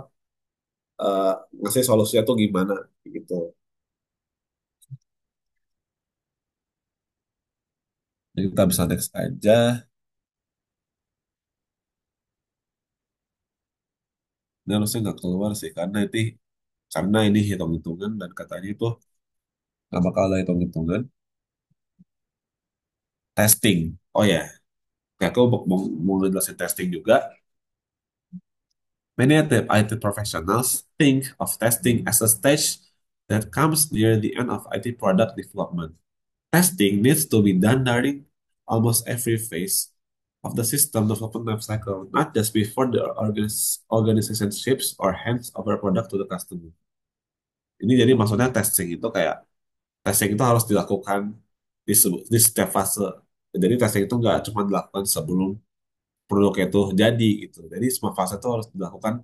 eh, ngasih solusinya tuh gimana gitu. Jadi kita bisa next aja. Ini harusnya nggak keluar sih karena ini hitung-hitungan dan katanya itu nggak bakal ada hitung-hitungan. Testing. Oh ya, kayak aku mau ngejelasin testing juga. Many IT professionals think of testing as a stage that comes near the end of IT product development. Testing needs to be done during almost every phase of the system development lifecycle, not just before the organization ships or hands over product to the customer. Ini jadi maksudnya testing itu harus dilakukan di setiap fase. Jadi testing itu nggak cuma dilakukan sebelum produk itu jadi gitu. Jadi semua fase itu harus dilakukan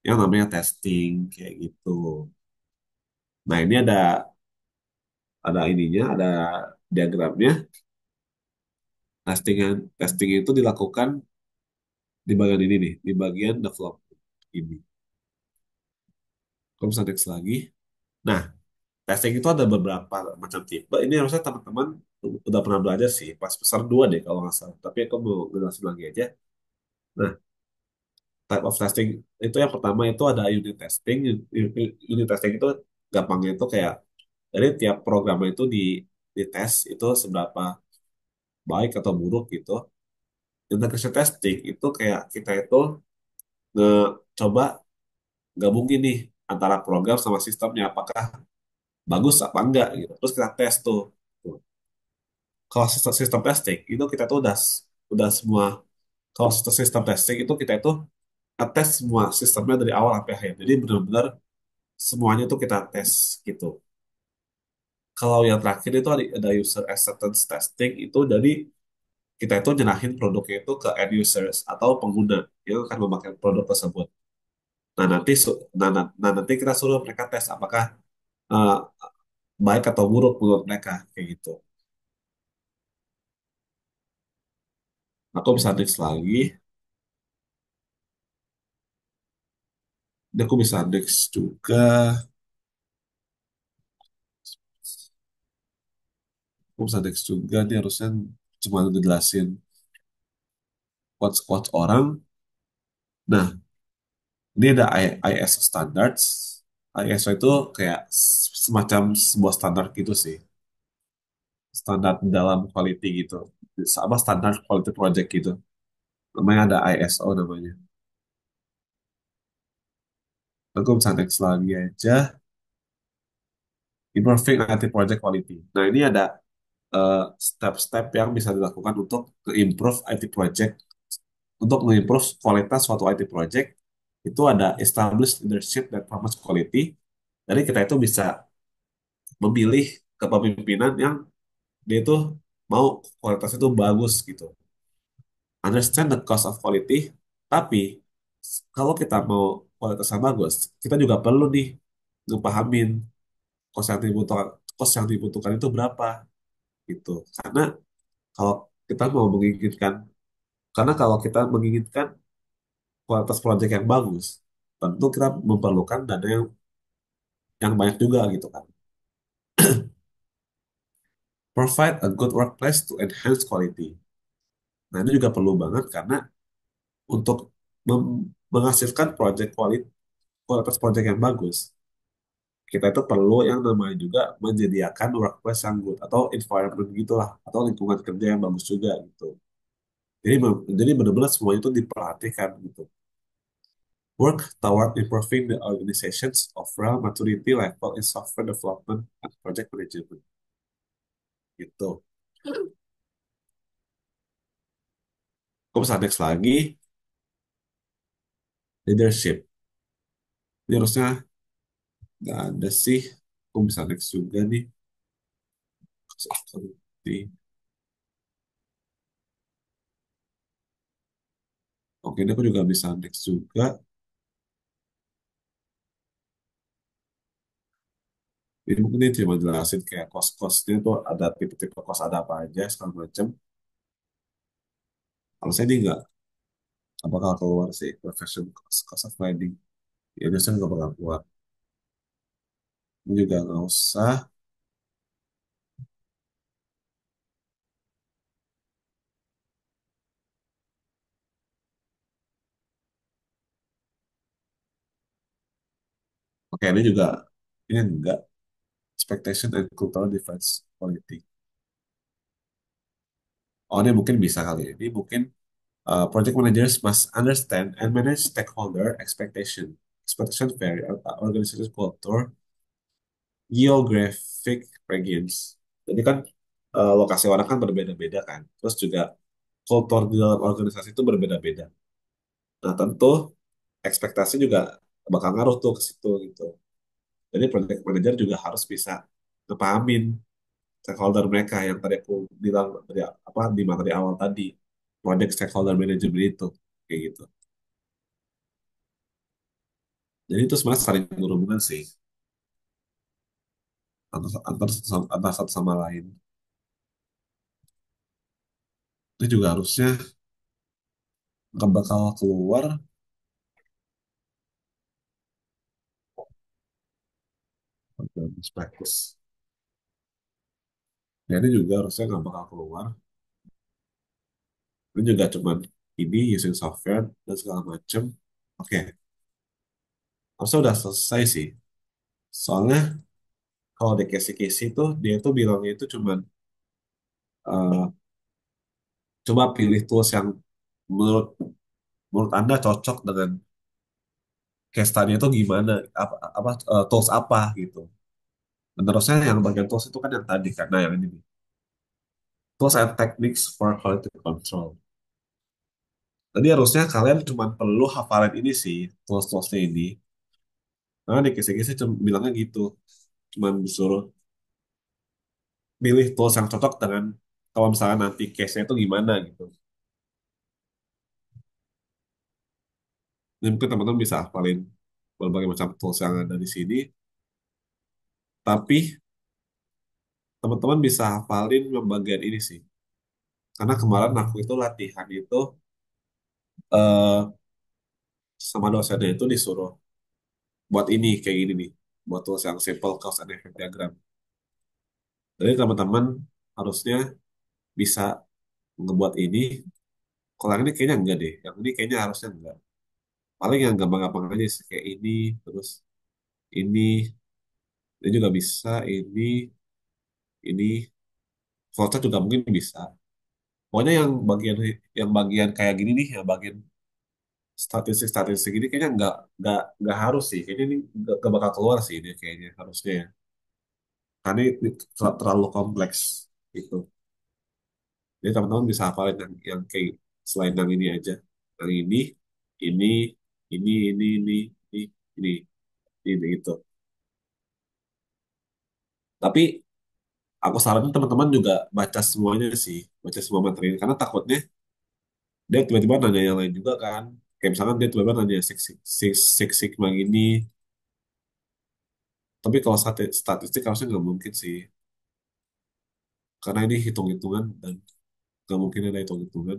yang namanya testing kayak gitu. Nah, ini ada ininya, ada diagramnya. Testing itu dilakukan di bagian ini nih, di bagian development ini. Kalau bisa next lagi. Nah, testing itu ada beberapa macam tipe. Ini harusnya teman-teman udah pernah belajar sih, pas besar 2 deh kalau nggak salah. Tapi aku mau jelasin lagi aja. Nah, type of testing itu yang pertama itu ada unit testing. Unit testing itu gampangnya itu kayak jadi tiap program itu di tes itu seberapa baik atau buruk gitu. Integration testing itu kayak kita itu coba gabungin nih antara program sama sistemnya apakah bagus apa enggak gitu. Terus kita tes tuh. Tuh. Kalau sistem testing itu kita tuh udah semua. Kalau sistem testing itu kita itu ngetes semua sistemnya dari awal sampai akhir. Jadi benar-benar semuanya tuh kita tes gitu. Kalau yang terakhir itu ada user acceptance testing itu dari kita itu nyerahin produknya itu ke end users atau pengguna yang akan memakai produk tersebut. Nah nanti kita suruh mereka tes apakah eh, baik atau buruk menurut mereka kayak gitu. Aku bisa next lagi. Aku bisa next juga. Aku bisa next juga nih harusnya cuma ngejelasin quotes-quotes orang. Nah, ini ada ISO standards. ISO itu kayak semacam sebuah standar gitu sih. Standar dalam quality gitu. Sama standar quality project gitu. Namanya ada ISO namanya. Aku bisa next lagi aja. Improving IT project quality. Nah, ini ada step-step yang bisa dilakukan untuk improve IT project. Untuk nge-improve kualitas suatu IT project, itu ada established leadership that promotes quality. Jadi kita itu bisa memilih kepemimpinan yang dia itu mau kualitas itu bagus gitu. Understand the cost of quality, tapi kalau kita mau kualitasnya bagus, kita juga perlu nih ngepahamin cost yang dibutuhkan itu berapa gitu. Kalau kita mau menginginkan, karena kalau kita menginginkan kualitas proyek yang bagus, tentu kita memerlukan dana yang banyak juga gitu kan. Provide a good workplace to enhance quality. Nah, ini juga perlu banget karena untuk menghasilkan kualitas proyek yang bagus, kita itu perlu yang namanya juga menyediakan workplace yang good atau environment gitulah atau lingkungan kerja yang bagus juga gitu. Jadi benar-benar semuanya itu diperhatikan gitu. Work toward improving the organization's overall maturity level in software development and project management gitu. Aku bisa next lagi leadership. Ini harusnya nggak ada sih. Aku bisa next juga nih. Oke, ini aku juga bisa next juga. Ini mungkin ini cuma jelasin kayak cost-costnya tuh ada tipe-tipe cost ada apa aja segala macam. Kalau saya ini nggak bakal keluar sih profession cost of wedding. Ya biasanya nggak bakal keluar. Ini juga nggak usah. Oke, ini juga ini enggak expectation and cultural difference quality. Oh, ini mungkin bisa kali ya. Ini mungkin project managers must understand and manage stakeholder expectation vary organization culture, geographic regions. Jadi kan lokasi orang kan berbeda-beda kan. Terus juga kultur di dalam organisasi itu berbeda-beda. Nah, tentu ekspektasi juga bakal ngaruh tuh ke situ gitu. Jadi project manager juga harus bisa ngepahamin stakeholder mereka yang tadi aku bilang dari apa di materi awal tadi. Project stakeholder management itu kayak gitu. Jadi itu sebenarnya saling berhubungan sih antar satu sama lain. Itu juga harusnya nggak bakal keluar best practice. Jadi juga harusnya nggak bakal keluar. Ini juga cuman ini using software dan segala macem. Oke, harusnya udah selesai sih. Soalnya kalau di Casey itu dia tuh bilangnya itu cuman coba pilih tools yang menurut menurut Anda cocok dengan case study itu gimana, tools apa gitu. Dan terusnya yang bagian tools itu kan yang tadi karena yang ini nih, tools and techniques for quality control. Jadi harusnya kalian cuma perlu hafalin ini sih, tools-toolsnya ini. Karena di kisi-kisi cuma bilangnya gitu, cuma disuruh pilih tools yang cocok dengan kalau misalnya nanti case-nya itu gimana gitu. Jadi mungkin teman-teman bisa hafalin berbagai macam tools yang ada di sini, tapi teman-teman bisa hafalin yang bagian ini sih. Karena kemarin aku itu latihan itu eh, sama dosennya itu disuruh buat ini kayak gini nih, buat tools yang simple cause and effect diagram. Jadi teman-teman harusnya bisa ngebuat ini. Kalau yang ini kayaknya enggak deh, yang ini kayaknya harusnya enggak. Paling yang gampang-gampang aja sih, kayak ini, terus ini, ini juga bisa, ini, Flowchart juga mungkin bisa. Pokoknya yang bagian kayak gini nih, yang bagian statistik-statistik ini kayaknya nggak harus sih. Kayaknya ini nggak bakal keluar sih ini kayaknya harusnya ya. Karena ini terlalu kompleks gitu. Jadi teman-teman bisa hafalin yang kayak selain yang ini aja. Yang ini, ini, ini, ini gitu. Tapi aku saranin teman-teman juga baca semuanya sih, baca semua materi ini. Karena takutnya dia tiba-tiba nanya yang lain juga kan. Kayak misalkan dia tiba-tiba nanya Six Sigma gini. Tapi kalau statistik harusnya nggak mungkin sih. Karena ini hitung-hitungan dan nggak mungkin ada hitung-hitungan.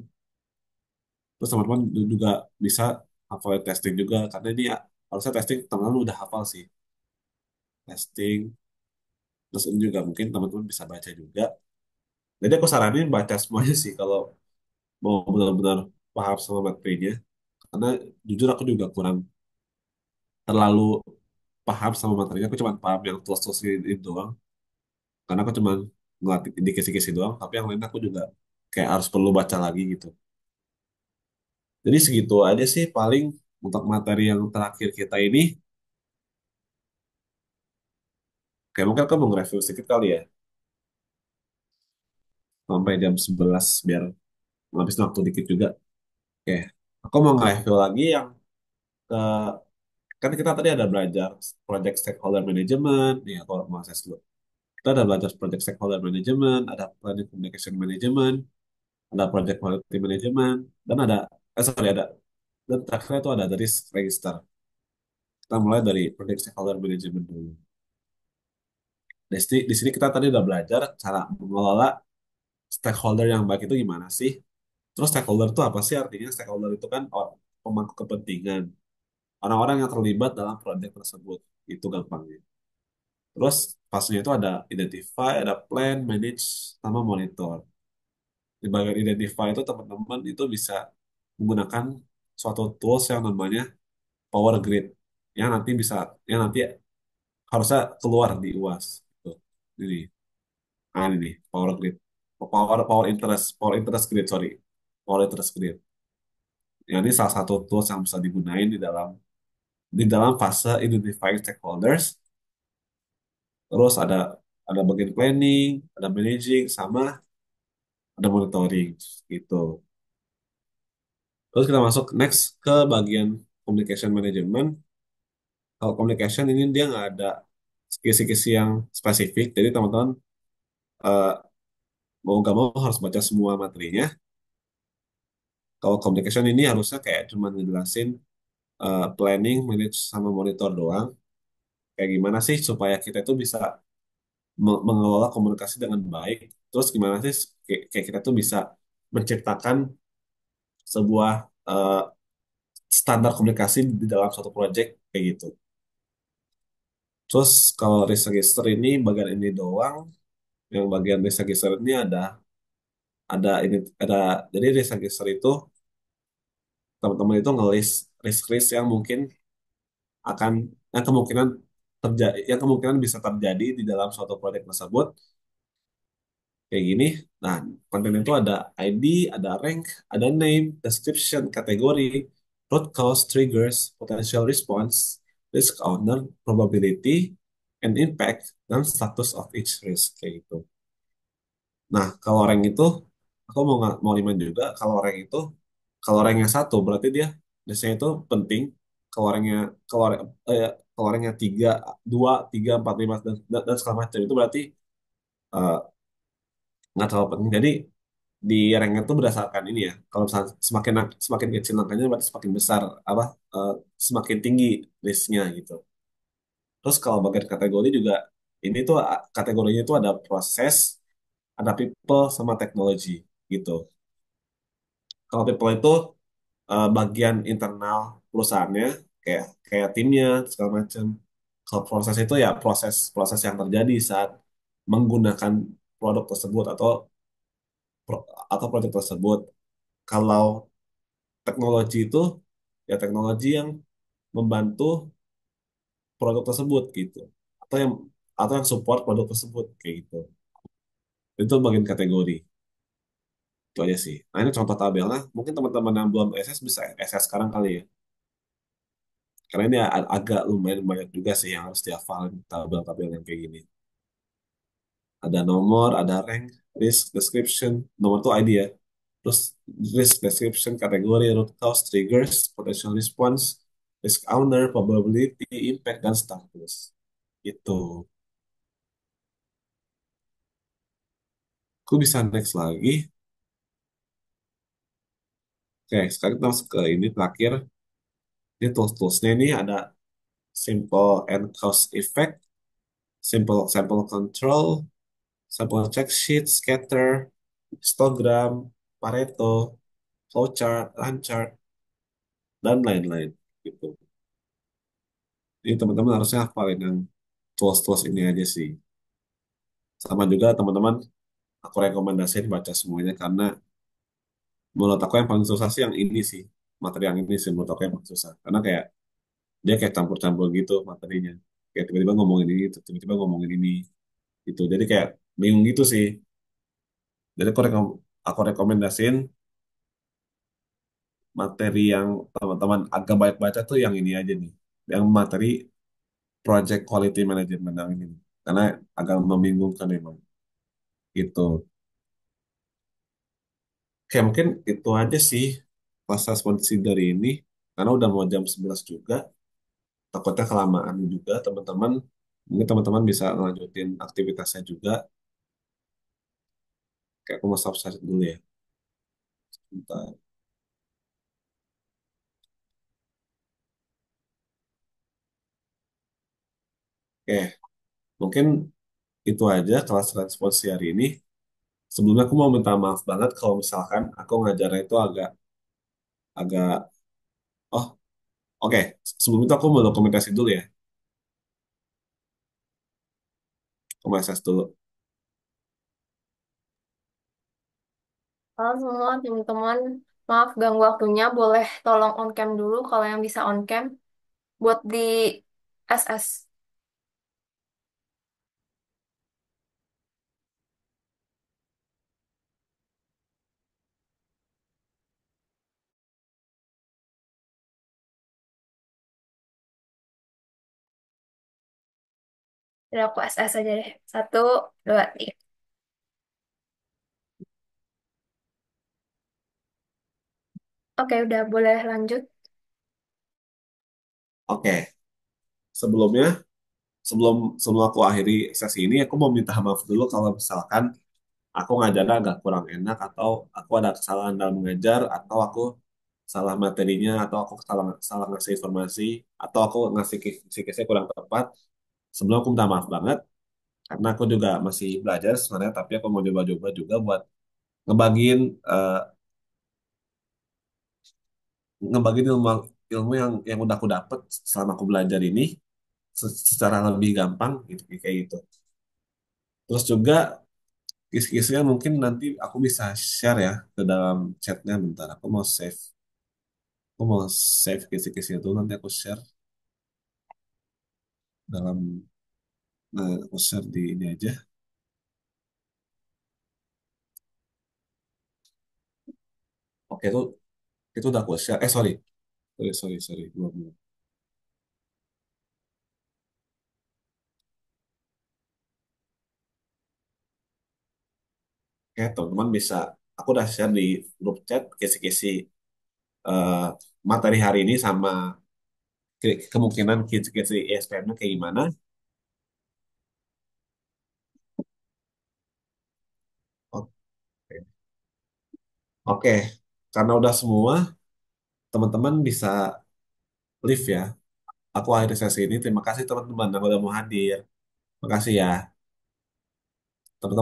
Terus teman-teman juga bisa hafal testing juga. Karena ini ya, harusnya testing teman-teman udah hafal sih. Testing. Terus ini juga mungkin teman-teman bisa baca juga. Jadi aku saranin baca semuanya sih kalau mau benar-benar paham sama materinya. Karena jujur aku juga kurang terlalu paham sama materinya. Aku cuma paham yang tools-tools ini doang. Karena aku cuma ngelatih di kisi-kisi doang. Tapi yang lain aku juga kayak harus perlu baca lagi gitu. Jadi segitu aja sih paling untuk materi yang terakhir kita ini. Kayak mungkin aku mau nge-review sedikit kali ya. Sampai jam 11 biar ngabisin waktu dikit juga. Oke. Aku mau nge-review lagi yang ke kan kita tadi ada belajar project stakeholder management, ya kalau mau akses dulu. Kita ada belajar project stakeholder management, ada planning communication management, ada project quality management, dan ada, dan terakhir itu ada dari risk register. Kita mulai dari project stakeholder management dulu. Di sini kita tadi udah belajar cara mengelola stakeholder yang baik itu gimana sih. Terus stakeholder itu apa sih artinya? Stakeholder itu kan pemangku kepentingan, orang-orang yang terlibat dalam proyek tersebut. Itu gampangnya. Terus fasenya itu ada identify, ada plan, manage, sama monitor. Di bagian identify itu teman-teman itu bisa menggunakan suatu tools yang namanya Power Grid yang nanti bisa yang nanti harusnya keluar di UAS. Tuh. Ini, ini nih, Power Grid. Power interest grid, sorry. Power interest grid. Yang ini salah satu tools yang bisa digunain di dalam fase identifying stakeholders. Terus ada bagian planning, ada managing, sama ada monitoring gitu. Terus kita masuk next ke bagian communication management. Kalau communication ini dia nggak ada kisi-kisi yang spesifik, jadi teman-teman eh, mau nggak mau harus baca semua materinya. Kalau communication ini harusnya kayak cuma ngejelasin planning, manage, sama monitor doang. Kayak gimana sih supaya kita itu bisa mengelola komunikasi dengan baik. Terus gimana sih kayak kita tuh bisa menciptakan sebuah eh, standar komunikasi di dalam suatu project kayak gitu. Terus kalau risk register ini bagian ini doang, yang bagian risk register ini ada ini ada jadi risk register itu teman-teman itu ngelis risk-risk yang mungkin akan yang kemungkinan terjadi yang kemungkinan bisa terjadi di dalam suatu proyek tersebut kayak gini. Nah, konten itu ada ID, ada rank, ada name, description, kategori, root cause, triggers, potential response, risk owner, probability, and impact, dan status of each risk kayak gitu. Nah, kalau rank itu aku mau remind juga kalau ranknya satu berarti dia biasanya itu penting. Kalau ranknya kalau kalau ranknya tiga, dua, tiga, empat, lima dan segala macam itu berarti eh, nggak terlalu penting. Jadi di rank itu berdasarkan ini ya. Kalau misalnya semakin kecil angkanya berarti semakin besar apa eh, semakin tinggi listnya gitu. Terus kalau bagian kategori juga ini tuh kategorinya itu ada proses, ada people sama teknologi gitu. Kalau people itu bagian internal perusahaannya kayak kayak timnya segala macam. Kalau proses itu ya proses yang terjadi saat menggunakan produk tersebut atau proyek tersebut. Kalau teknologi itu ya teknologi yang membantu produk tersebut gitu atau yang support produk tersebut kayak gitu itu bagian kategori itu aja sih. Nah ini contoh tabelnya mungkin teman-teman yang belum SS bisa SS sekarang kali ya karena ini agak lumayan banyak juga sih yang harus dihafalin tabel-tabel yang kayak gini. Ada nomor, ada rank, risk description. Nomor tuh ID ya. Terus risk description, kategori, root cause, triggers, potential response, risk owner, probability, impact, dan status. Itu. Aku bisa next lagi. Oke, sekarang kita masuk ke ini terakhir. Ini tools-toolsnya ini ada simple and cause effect, simple sample control, sample check sheet, scatter, histogram, Pareto, flowchart, line chart, dan lain-lain. Gitu. Jadi teman-teman harusnya hafalin yang tools-tools ini aja sih. Sama juga teman-teman, aku rekomendasiin baca semuanya karena menurut aku yang paling susah sih yang ini sih. Materi yang ini sih menurut aku yang paling susah. Karena kayak dia kayak campur-campur gitu materinya. Kayak tiba-tiba ngomongin ini, tiba-tiba ngomongin ini gitu. Jadi kayak bingung gitu sih. Jadi aku rekomendasiin materi yang teman-teman agak baik baca tuh yang ini aja nih. Yang materi Project Quality Management yang ini. Karena agak membingungkan memang gitu. Kayak mungkin itu aja sih pas responsif dari ini. Karena udah mau jam 11 juga. Takutnya kelamaan juga teman-teman. Mungkin teman-teman bisa ngelanjutin aktivitasnya juga. Kayak aku mau subscribe dulu ya. Bentar. Oke, mungkin itu aja kelas respons hari ini. Sebelumnya aku mau minta maaf banget kalau misalkan aku ngajarnya itu agak agak oh oke. Sebelum itu aku mau dokumentasi dulu ya. Aku mau SS dulu. Halo semua teman-teman, maaf ganggu waktunya. Boleh tolong on cam dulu kalau yang bisa on cam buat di SS. Udah aku SS aja deh. Satu, dua, tiga. Oke, udah boleh lanjut. Oke, sebelumnya sebelum sebelum aku akhiri sesi ini aku mau minta maaf dulu kalau misalkan aku ngajarnya agak kurang enak atau aku ada kesalahan dalam mengajar atau aku salah materinya atau aku salah salah ngasih informasi atau aku ngasih kisi kurang tepat. Sebelum aku minta maaf banget karena aku juga masih belajar sebenarnya tapi aku mau coba-coba juga buat ngebagiin eh, ngebagiin ilmu ilmu yang udah aku dapet selama aku belajar ini secara lebih gampang gitu kayak gitu. Terus juga kis-kisnya mungkin nanti aku bisa share ya ke dalam chatnya bentar. Aku mau save kisi-kisnya dulu nanti aku share dalam aku share di ini aja. Oke, itu udah aku share. Sorry. Sorry, sorry, sorry. Belum, belum. Oke, teman-teman bisa, aku udah share di grup chat kisi-kisi eh, materi hari ini sama kemungkinan kisi-kisi ESPN-nya kayak gimana. Oke, oke. Karena udah semua, teman-teman bisa live ya. Aku akhiri sesi ini. Terima kasih teman-teman yang udah mau hadir. Makasih ya. Teman-teman